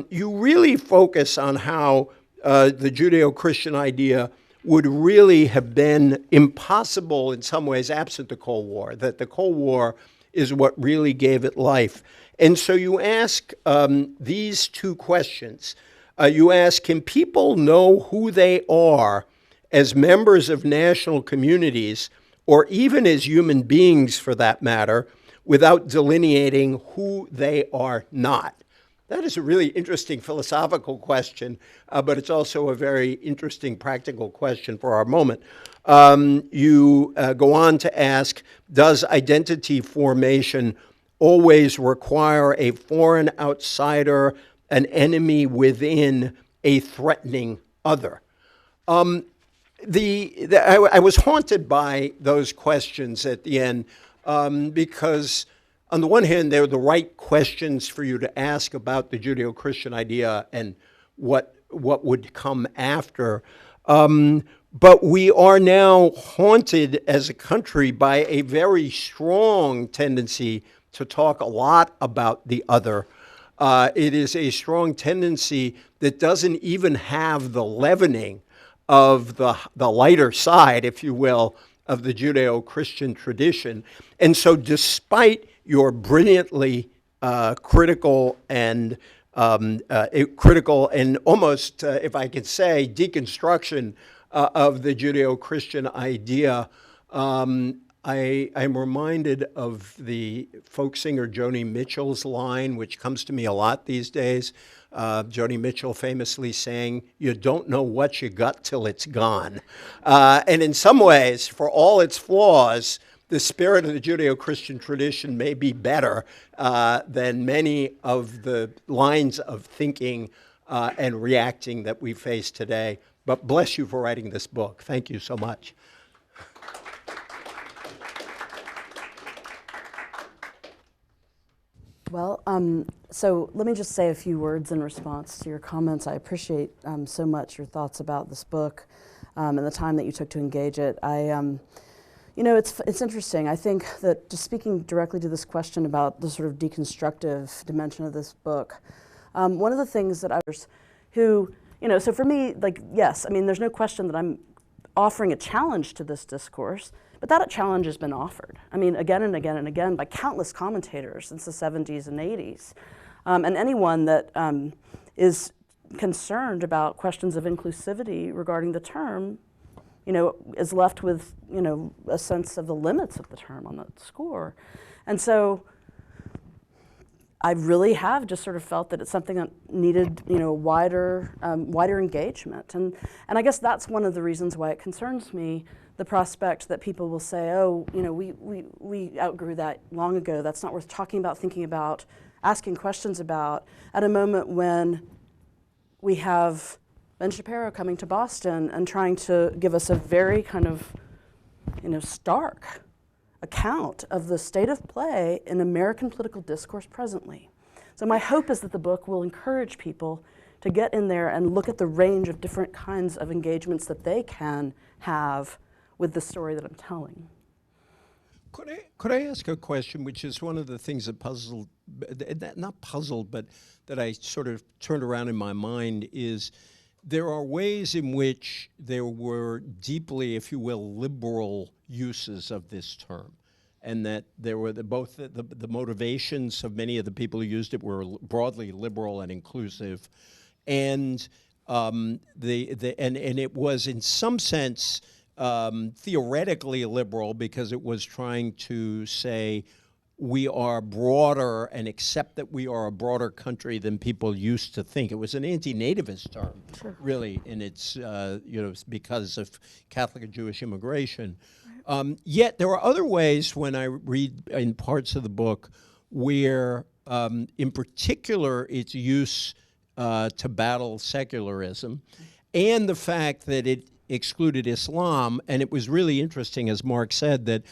[SPEAKER 4] you really focus on how the Judeo-Christian idea would really have been impossible in some ways absent the Cold War, that the Cold War is what really gave it life. And so you ask these 2 questions. You ask, can people know who they are as members of national communities, or even as human beings for that matter, without delineating who they are not? That is a really interesting philosophical question, but it's also a very interesting practical question for our moment. You go on to ask, does identity formation always require a foreign outsider, an enemy within, a threatening other? I was haunted by those questions at the end because on the one hand, they're the right questions for you to ask about the Judeo-Christian idea and what would come after. But we are now haunted as a country by a very strong tendency to talk a lot about the other. It is a strong tendency that doesn't even have the leavening of the lighter side, if you will, of the Judeo-Christian tradition. And so despite your brilliantly critical and almost, if I could say, deconstruction of the Judeo-Christian idea, I'm reminded of the folk singer Joni Mitchell's line, which comes to me a lot these days. Joni Mitchell famously saying, "You don't know what you got till it's gone." And in some ways, for all its flaws, the spirit of the Judeo-Christian tradition may be better than many of the lines of thinking and reacting that we face today. But bless you for writing this book. Thank you so much.
[SPEAKER 2] Well, so let me just say a few words in response to your comments. I appreciate so much your thoughts about this book and the time that you took to engage it. You know, it's interesting. I think that just speaking directly to this question about the sort of deconstructive dimension of this book, one of the things that who, you know, so for me, like, yes, I mean, there's no question that I'm offering a challenge to this discourse, but that challenge has been offered. I mean, again and again and again by countless commentators since the 70s and 80s. And anyone that is concerned about questions of inclusivity regarding the term, you know, is left with, you know, a sense of the limits of the term on that score. And so I really have just sort of felt that it's something that needed, you know, wider engagement. And I guess that's one of the reasons why it concerns me, the prospect that people will say, oh, you know, we outgrew that long ago. That's not worth talking about, thinking about, asking questions about, at a moment when we have Ben Shapiro coming to Boston and trying to give us a very kind of stark account of the state of play in American political discourse presently. So my hope is that the book will encourage people to get in there and look at the range of different kinds of engagements that they can have with the story that I'm telling.
[SPEAKER 4] Could I ask a question, which is one of the things that not puzzled, but that I sort of turned around in my mind is there are ways in which there were deeply, if you will, liberal uses of this term, and that there were both the motivations of many of the people who used it were broadly liberal and inclusive, and and it was in some sense theoretically liberal because it was trying to say we are broader and accept that we are a broader country than people used to think. It was an anti-nativist term, really, in its because of Catholic and Jewish immigration. Yet there are other ways when I read in parts of the book where, in particular, its use to battle secularism, and the fact that it excluded Islam. And it was really interesting, as Mark said, that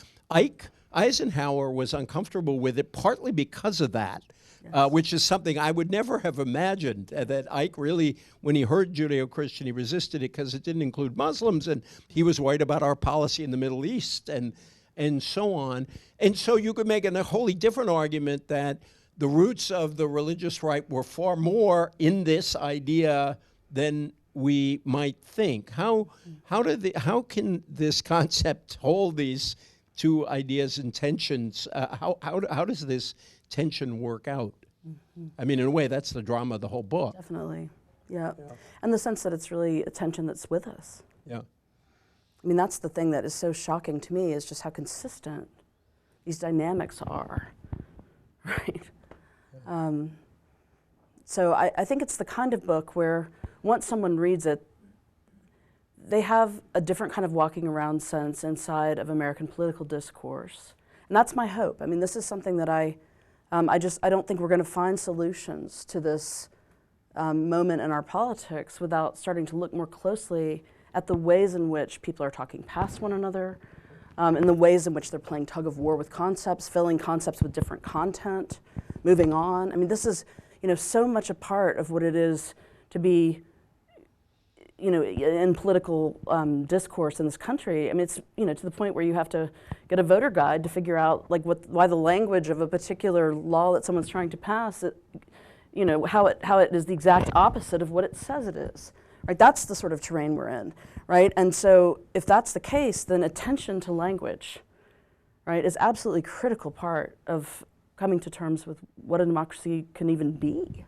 [SPEAKER 4] Eisenhower was uncomfortable with it partly because of that, which is something I would never have imagined, that Ike really, when he heard Judeo-Christian, he resisted it because it didn't include Muslims, and he was worried about our policy in the Middle East and so on. And so you could make a wholly different argument that the roots of the religious right were far more in this idea than we might think. How can this concept hold these two ideas and tensions? How does this tension work out? Mm-hmm. I mean, in a way, that's the drama of the whole book.
[SPEAKER 2] Definitely, yeah. And the sense that it's really a tension that's with us.
[SPEAKER 4] Yeah.
[SPEAKER 2] I mean, that's the thing that is so shocking to me, is just how consistent these dynamics are, right? So I think it's the kind of book where once someone reads it, they have a different kind of walking around sense inside of American political discourse. And that's my hope. I mean, this is something that I don't think we're going to find solutions to this moment in our politics without starting to look more closely at the ways in which people are talking past one another, and the ways in which they're playing tug of war with concepts, filling concepts with different content, moving on. I mean, this is, so much a part of what it is to be, in political discourse in this country. I mean, it's, to the point where you have to get a voter guide to figure out, why the language of a particular law that someone's trying to pass, how it is the exact opposite of what it says it is. Right? That's the sort of terrain we're in, right? And so if that's the case, then attention to language, right, is absolutely critical part of coming to terms with what a democracy can even be.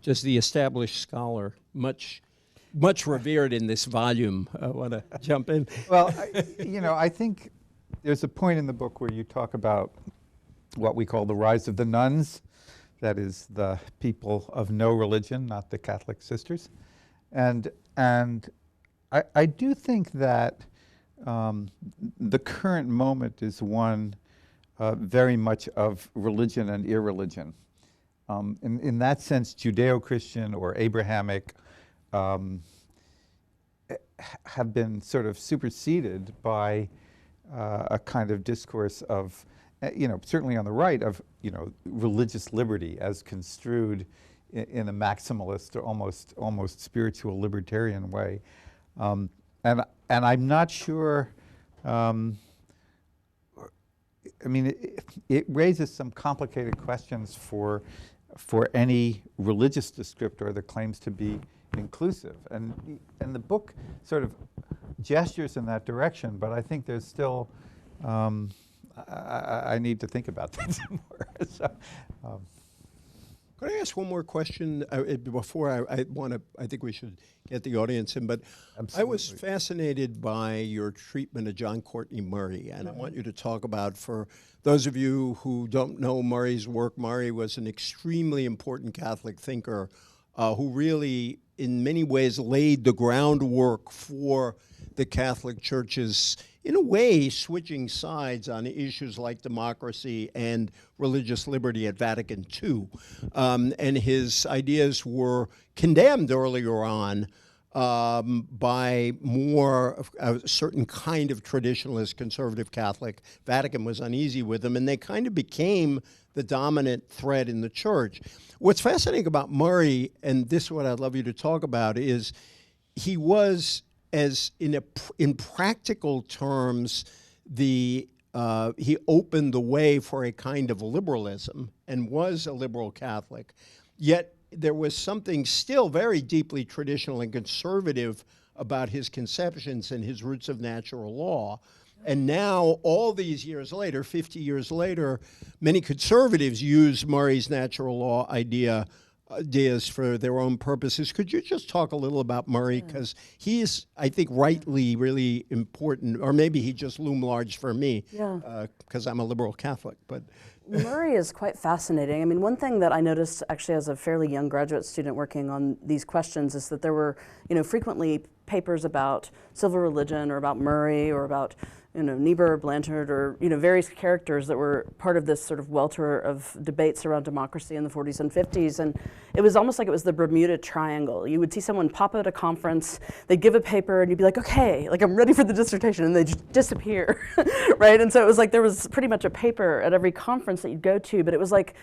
[SPEAKER 4] Just the established scholar, much revered in this volume. I want to jump in.
[SPEAKER 3] Well, I think there's a point in the book where you talk about what we call the rise of the nuns. That is the people of no religion, not the Catholic sisters. And I do think that the current moment is one very much of religion and irreligion. In that sense, Judeo-Christian or Abrahamic have been sort of superseded by a kind of discourse of, certainly on the right, of religious liberty as construed in a maximalist or almost spiritual libertarian way, and I'm not sure. It raises some complicated questions for any religious descriptor that claims to be inclusive, and the book sort of gestures in that direction. But I think there's still I need to think about that some more. So,
[SPEAKER 4] could I ask one more question before I think we should get the audience in, but
[SPEAKER 3] Absolutely.
[SPEAKER 4] I was fascinated by your treatment of John Courtney Murray, and I want you to talk about, for those of you who don't know Murray's work, Murray was an extremely important Catholic thinker who really, in many ways, laid the groundwork for the Catholic Church's, in a way, switching sides on issues like democracy and religious liberty at Vatican II. And his ideas were condemned earlier on by more of a certain kind of traditionalist conservative Catholic. Vatican was uneasy with them, and they kind of became the dominant thread in the church. What's fascinating about Murray, and this is what I'd love you to talk about, is he was, as in practical terms, he opened the way for a kind of liberalism and was a liberal Catholic. Yet there was something still very deeply traditional and conservative about his conceptions and his roots of natural law. And now, all these years later, 50 years later, many conservatives use Murray's natural law ideas for their own purposes. Could you just talk a little about Murray? Because he is, I think, rightly really important, or maybe he just loomed large for me, because I'm a liberal Catholic. But
[SPEAKER 2] Murray is quite fascinating. I mean, one thing that I noticed actually as a fairly young graduate student working on these questions is that there were, frequently papers about civil religion or about Murray or about Niebuhr or Blanchard or, various characters that were part of this sort of welter of debates around democracy in the 40s and 50s. And it was almost like it was the Bermuda Triangle. You would see someone pop at a conference, they'd give a paper, and you'd be like, okay, like I'm ready for the dissertation, and they'd just disappear, right? And so it was like there was pretty much a paper at every conference that you'd go to, but it was like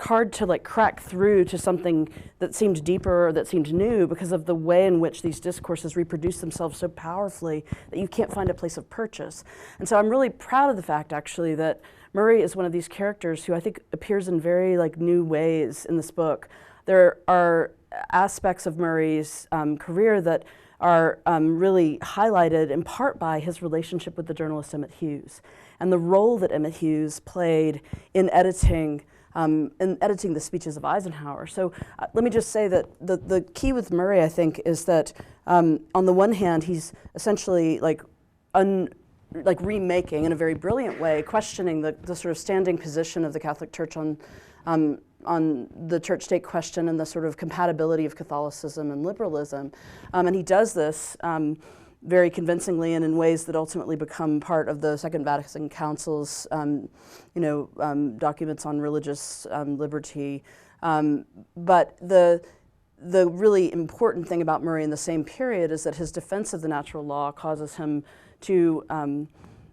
[SPEAKER 2] hard to like crack through to something that seemed deeper or that seemed new because of the way in which these discourses reproduce themselves so powerfully that you can't find a place of purchase. And so I'm really proud of the fact, actually, that Murray is one of these characters who I think appears in very new ways in this book. There are aspects of Murray's career that are really highlighted in part by his relationship with the journalist Emmett Hughes and the role that Emmett Hughes played in editing the speeches of Eisenhower. So let me just say that the key with Murray, I think, is that on the one hand, he's essentially remaking in a very brilliant way, questioning the sort of standing position of the Catholic Church on the church-state question and the sort of compatibility of Catholicism and liberalism. And he does this very convincingly and in ways that ultimately become part of the Second Vatican Council's documents on religious liberty. But the really important thing about Murray in the same period is that his defense of the natural law causes him to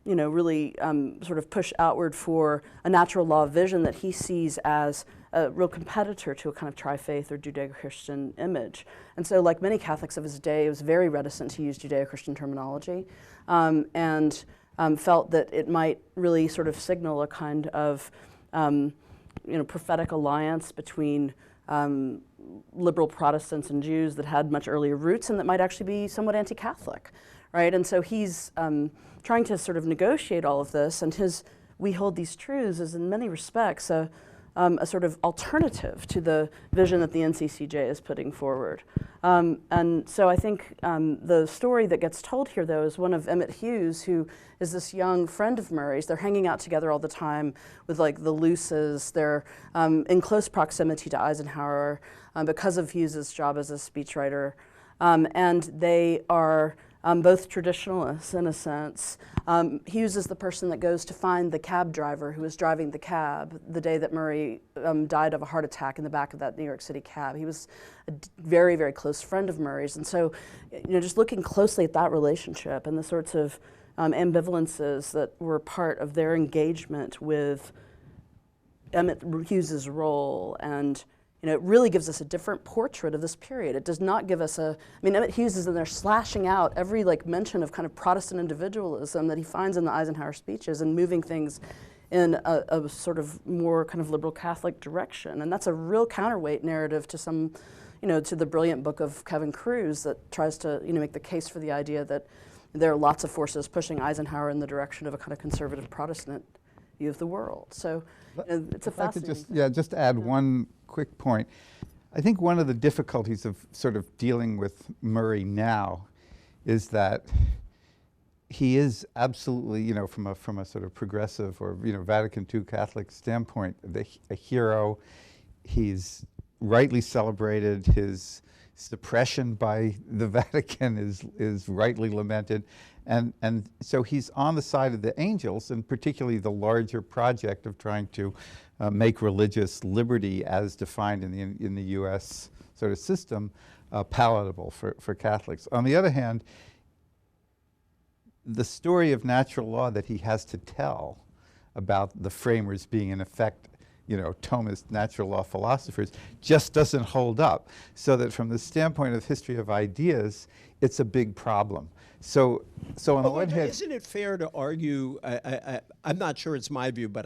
[SPEAKER 2] really sort of push outward for a natural law vision that he sees as a real competitor to a kind of tri-faith or Judeo-Christian image. And so, like many Catholics of his day, he was very reticent to use Judeo-Christian terminology and felt that it might really sort of signal a kind of prophetic alliance between liberal Protestants and Jews that had much earlier roots and that might actually be somewhat anti-Catholic. Right, and so he's trying to sort of negotiate all of this, and his "we hold these truths" is in many respects a sort of alternative to the vision that the NCCJ is putting forward. And so I think the story that gets told here, though, is one of Emmett Hughes, who is this young friend of Murray's. They're hanging out together all the time with the Luces. They're in close proximity to Eisenhower because of Hughes's job as a speechwriter, and they are both traditionalists in a sense. Hughes is the person that goes to find the cab driver who was driving the cab the day that Murray died of a heart attack in the back of that New York City cab. He was a very, very close friend of Murray's. And so, just looking closely at that relationship and the sorts of ambivalences that were part of their engagement with Emmett Hughes's role, and it really gives us a different portrait of this period. It does not give us Emmett Hughes is in there slashing out every mention of kind of Protestant individualism that he finds in the Eisenhower speeches and moving things in a sort of more kind of liberal Catholic direction. And that's a real counterweight narrative to to the brilliant book of Kevin Kruse that tries to, make the case for the idea that there are lots of forces pushing Eisenhower in the direction of a kind of conservative Protestant view of the world. So it's a fascinating.
[SPEAKER 3] I could just add one quick point. I think one of the difficulties of sort of dealing with Murray now is that he is absolutely, from a sort of progressive or Vatican II Catholic standpoint, a hero. He's rightly celebrated. His suppression by the Vatican is rightly lamented. And so he's on the side of the angels, and particularly the larger project of trying to make religious liberty as defined in the U.S. sort of system palatable for Catholics. On the other hand, the story of natural law that he has to tell about the framers being, in effect, Thomist natural law philosophers, just doesn't hold up. So that from the standpoint of history of ideas, it's a big problem. So on the one hand,
[SPEAKER 4] isn't it fair to argue? I'm not sure it's my view, but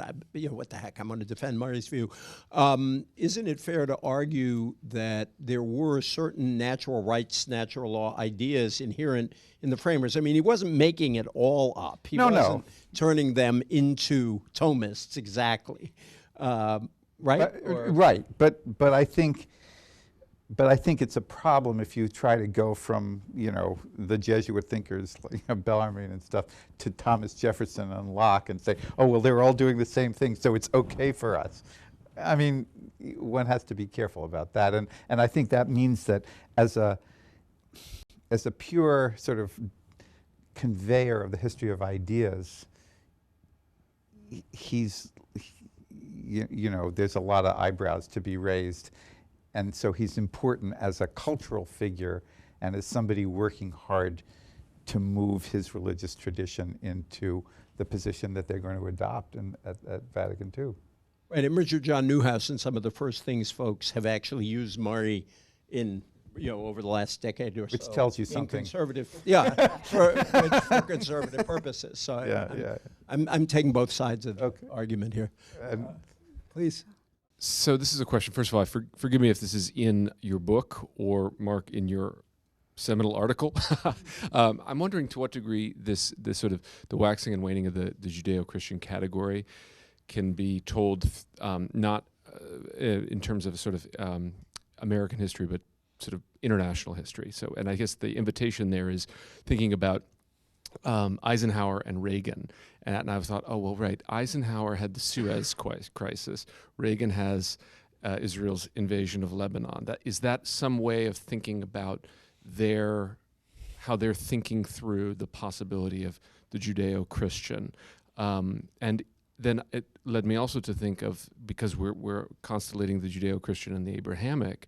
[SPEAKER 4] what the heck? I'm going to defend Marty's view. Isn't it fair to argue that there were certain natural rights, natural law ideas inherent in the framers? I mean, he wasn't making it all up. He wasn't turning them into Thomists exactly, right?
[SPEAKER 3] Right, but I think. But I think it's a problem if you try to go from, the Jesuit thinkers like Bellarmine and stuff to Thomas Jefferson and Locke and say, oh, well, they're all doing the same thing, so it's okay for us. I mean, one has to be careful about that. And I think that means that as a pure sort of conveyor of the history of ideas, there's a lot of eyebrows to be raised. And so he's important as a cultural figure and as somebody working hard to move his religious tradition into the position that they're going to adopt at Vatican II.
[SPEAKER 4] Right, and Richard John Newhouse and some of the first things folks have actually used Marty in, over the last decade or so.
[SPEAKER 3] Which tells you something.
[SPEAKER 4] Conservative, for conservative purposes. So I'm taking both sides of the argument here. Please.
[SPEAKER 1] So this is a question. First of all, forgive me if this is in your book or, Mark, in your seminal article. I'm wondering to what degree this sort of the waxing and waning of the Judeo-Christian category can be told not in terms of sort of American history, but sort of international history. So, and I guess the invitation there is thinking about Eisenhower and Reagan. And I thought, oh, well, right, Eisenhower had the Suez crisis. Reagan has Israel's invasion of Lebanon. Is that some way of thinking about how they're thinking through the possibility of the Judeo-Christian? And then it led me also to think of, because we're constellating the Judeo-Christian and the Abrahamic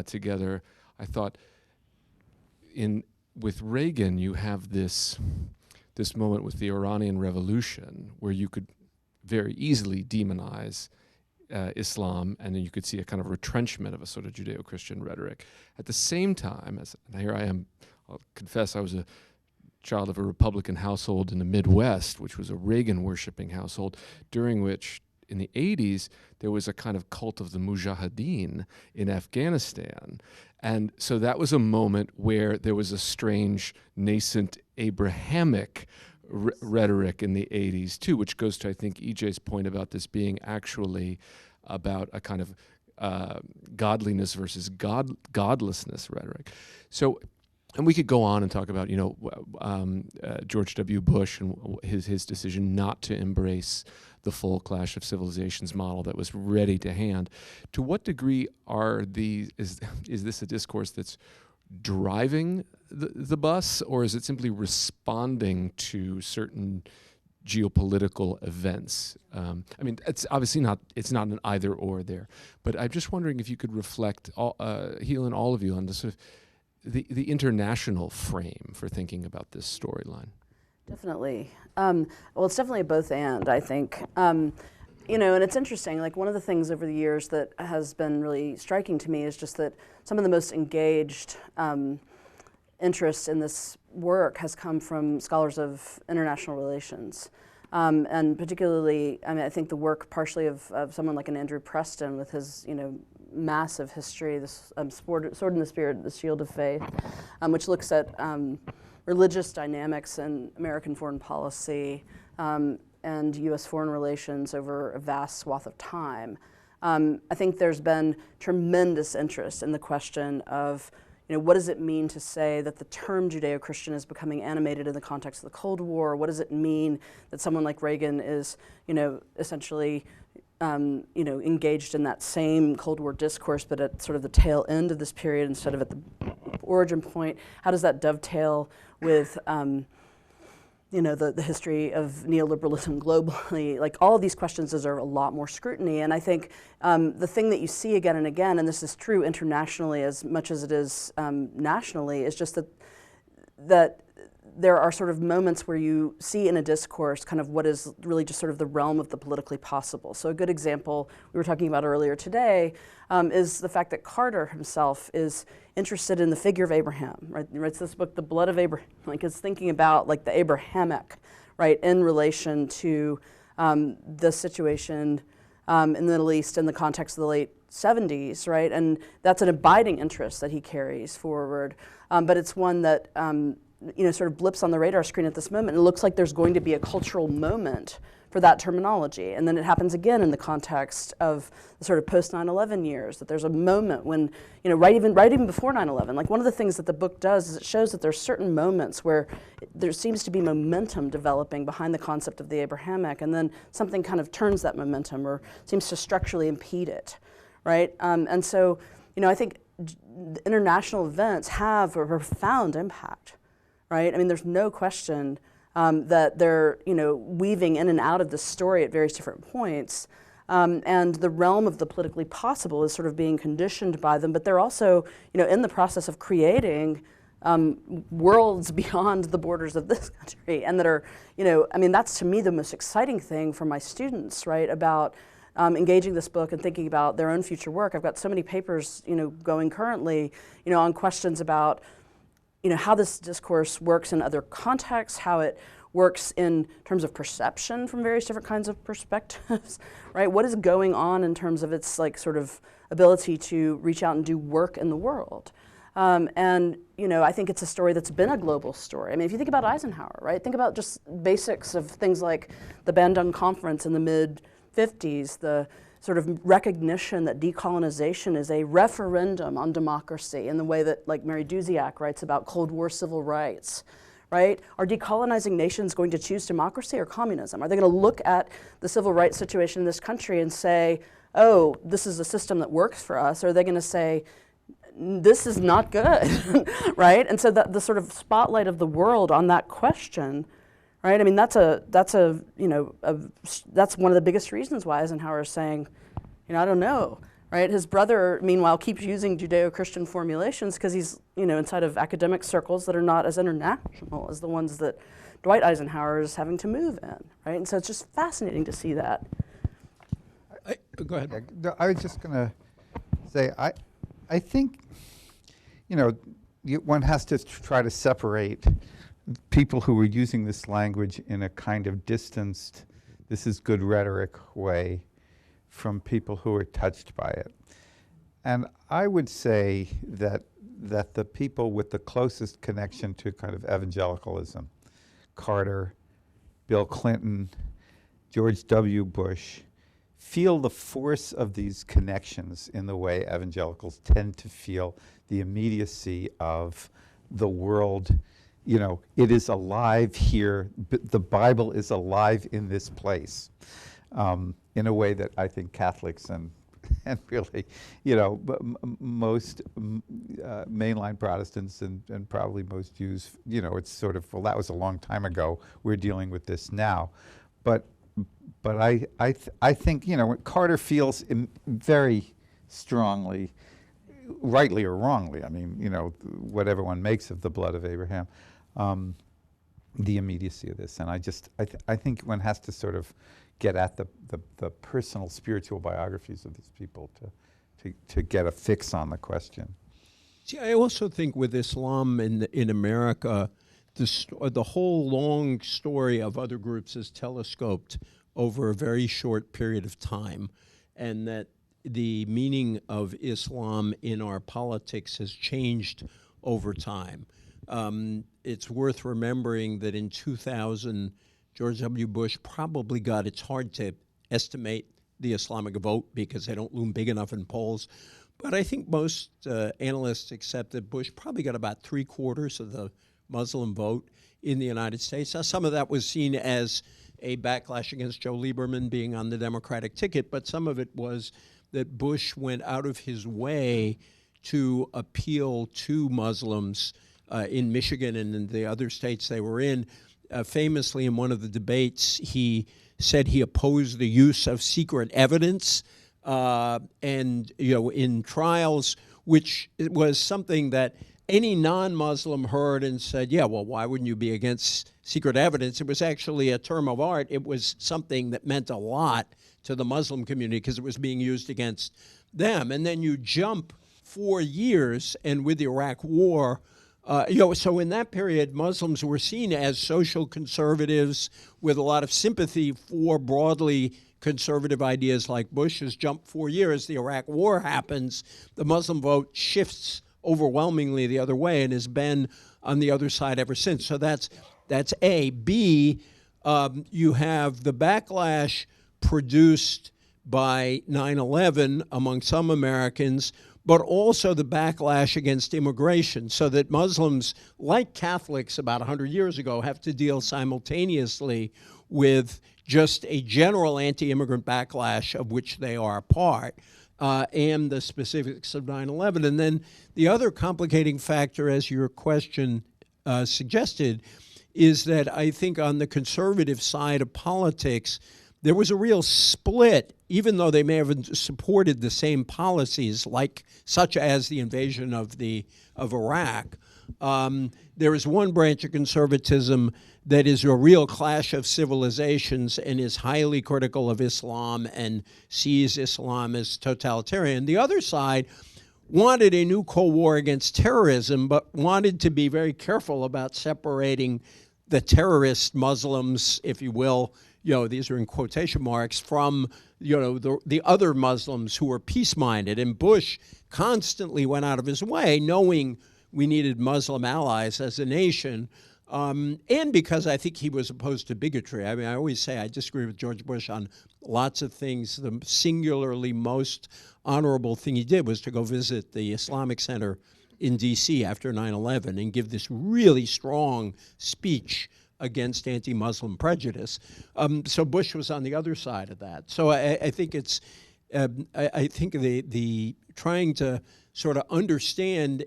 [SPEAKER 1] together, I thought with Reagan, you have this moment with the Iranian Revolution where you could very easily demonize Islam, and then you could see a kind of retrenchment of a sort of Judeo-Christian rhetoric. At the same time, and here I am, I'll confess I was a child of a Republican household in the Midwest, which was a Reagan-worshipping household, during which in the 80s, there was a kind of cult of the Mujahideen in Afghanistan. And so that was a moment where there was a strange, nascent Abrahamic rhetoric in the 80s, too, which goes to, I think, EJ's point about this being actually about a kind of godliness versus godlessness rhetoric. So, and we could go on and talk about, George W. Bush and his decision not to embrace the full clash of civilizations model that was ready to hand. To what degree is this a discourse that's driving the bus, or is it simply responding to certain geopolitical events? I mean, it's obviously not an either or there, but I'm just wondering if you could reflect, Healan, all of you, on the sort of the international frame for thinking about this storyline.
[SPEAKER 2] Definitely. Well, it's definitely a both and, I think. And it's interesting, like one of the things over the years that has been really striking to me is just that some of the most engaged interest in this work has come from scholars of international relations. And particularly, I think the work partially of someone like an Andrew Preston with his, massive history, this Sword in the Spirit, the Shield of Faith, which looks at religious dynamics in American foreign policy and U.S. foreign relations over a vast swath of time. I think there's been tremendous interest in the question of, what does it mean to say that the term Judeo-Christian is becoming animated in the context of the Cold War? What does it mean that someone like Reagan is, essentially, engaged in that same Cold War discourse, but at sort of the tail end of this period instead of at the origin point? How does that dovetail with the history of neoliberalism globally, like all of these questions deserve a lot more scrutiny. And I think the thing that you see again and again, and this is true internationally as much as it is nationally, is just that there are sort of moments where you see in a discourse kind of what is really just sort of the realm of the politically possible. So a good example we were talking about earlier today is the fact that Carter himself is interested in the figure of Abraham, right? He writes this book, The Blood of Abraham, like is thinking about like the Abrahamic, right, in relation to the situation in the Middle East in the context of the late 70s, right? And that's an abiding interest that he carries forward, but it's one that sort of blips on the radar screen at this moment. It looks like there's going to be a cultural moment for that terminology. And then it happens again in the context of the sort of post 9/11 years, that there's a moment when, right even before 9/11, like one of the things that the book does is it shows that there's certain moments where there seems to be momentum developing behind the concept of the Abrahamic, and then something kind of turns that momentum or seems to structurally impede it, right? And so, I think international events have a profound impact, right? I mean, there's no question that they're, weaving in and out of the story at various different points. And the realm of the politically possible is sort of being conditioned by them, but they're also, in the process of creating worlds beyond the borders of this country, and that are, that's to me the most exciting thing for my students, right, about engaging this book and thinking about their own future work. I've got so many papers, going currently, on questions about how this discourse works in other contexts, how it works in terms of perception from various different kinds of perspectives, right? What is going on in terms of its like sort of ability to reach out and do work in the world? I think it's a story that's been a global story. I mean, if you think about Eisenhower, right? Think about just basics of things like the Bandung Conference in the mid-50s, the sort of recognition that decolonization is a referendum on democracy in the way that like Mary Duziak writes about Cold War civil rights, right? Are decolonizing nations going to choose democracy or communism? Are they going to look at the civil rights situation in this country and say, oh, this is a system that works for us? Or are they going to say, this is not good, right? And so the sort of spotlight of the world on that question, right? I mean, that's one of the biggest reasons why Eisenhower is saying, I don't know, right? His brother, meanwhile, keeps using Judeo-Christian formulations because he's, inside of academic circles that are not as international as the ones that Dwight Eisenhower is having to move in, right? And so it's just fascinating to see that.
[SPEAKER 4] Go ahead.
[SPEAKER 3] No, I was just going to say, I think, one has to try to separate people who were using this language in a kind of distanced, this is good rhetoric way from people who are touched by it. And I would say that the people with the closest connection to kind of evangelicalism, Carter, Bill Clinton, George W. Bush, feel the force of these connections in the way evangelicals tend to feel the immediacy of the world. It is alive here. The Bible is alive in this place, in a way that I think Catholics and really, most mainline Protestants and probably most Jews, it's sort of, well, that was a long time ago. We're dealing with this now, but I think Carter feels very strongly, rightly or wrongly, I mean, whatever one makes of the blood of Abraham, the immediacy of this. And I think one has to sort of get at the personal spiritual biographies of these people to get a fix on the question.
[SPEAKER 4] See, I also think with Islam in America, the whole long story of other groups is telescoped over a very short period of time, and that the meaning of Islam in our politics has changed over time. It's worth remembering that in 2000, George W. Bush probably got, it's hard to estimate the Islamic vote because they don't loom big enough in polls, but I think most analysts accept that Bush probably got about 3/4 of the Muslim vote in the United States. Now, some of that was seen as a backlash against Joe Lieberman being on the Democratic ticket, but some of it was that Bush went out of his way to appeal to Muslims in Michigan and in the other states they were in, famously in one of the debates, he said he opposed the use of secret evidence and, in trials, which was something that any non-Muslim heard and said, yeah, well, why wouldn't you be against secret evidence? It was actually a term of art. It was something that meant a lot to the Muslim community because it was being used against them. And then you jump 4 years, and with the Iraq War, so in that period, Muslims were seen as social conservatives with a lot of sympathy for broadly conservative ideas like Bush. Has jumped 4 years, the Iraq War happens, the Muslim vote shifts overwhelmingly the other way and has been on the other side ever since. So that's A. B, you have the backlash produced by 9/11 among some Americans, but also the backlash against immigration, so that Muslims, like Catholics about 100 years ago, have to deal simultaneously with just a general anti-immigrant backlash of which they are a part, and the specifics of 9/11. And then the other complicating factor, as your question suggested, is that I think on the conservative side of politics, there was a real split, even though they may have supported the same policies, such as the invasion of Iraq. There is one branch of conservatism that is a real clash of civilizations and is highly critical of Islam and sees Islam as totalitarian. The other side wanted a new Cold War against terrorism, but wanted to be very careful about separating the terrorist Muslims, if you will, these are in quotation marks, from, the other Muslims who were peace-minded. And Bush constantly went out of his way, knowing we needed Muslim allies as a nation, and because I think he was opposed to bigotry. I mean, I always say I disagree with George Bush on lots of things. The singularly most honorable thing he did was to go visit the Islamic Center in D.C. after 9/11 and give this really strong speech against anti-Muslim prejudice. So Bush was on the other side of that. So I think it's, I think the trying to sort of understand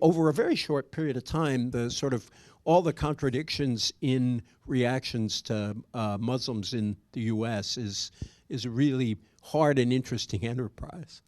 [SPEAKER 4] over a very short period of time, the sort of all the contradictions in reactions to Muslims in the U.S. is a really hard and interesting enterprise.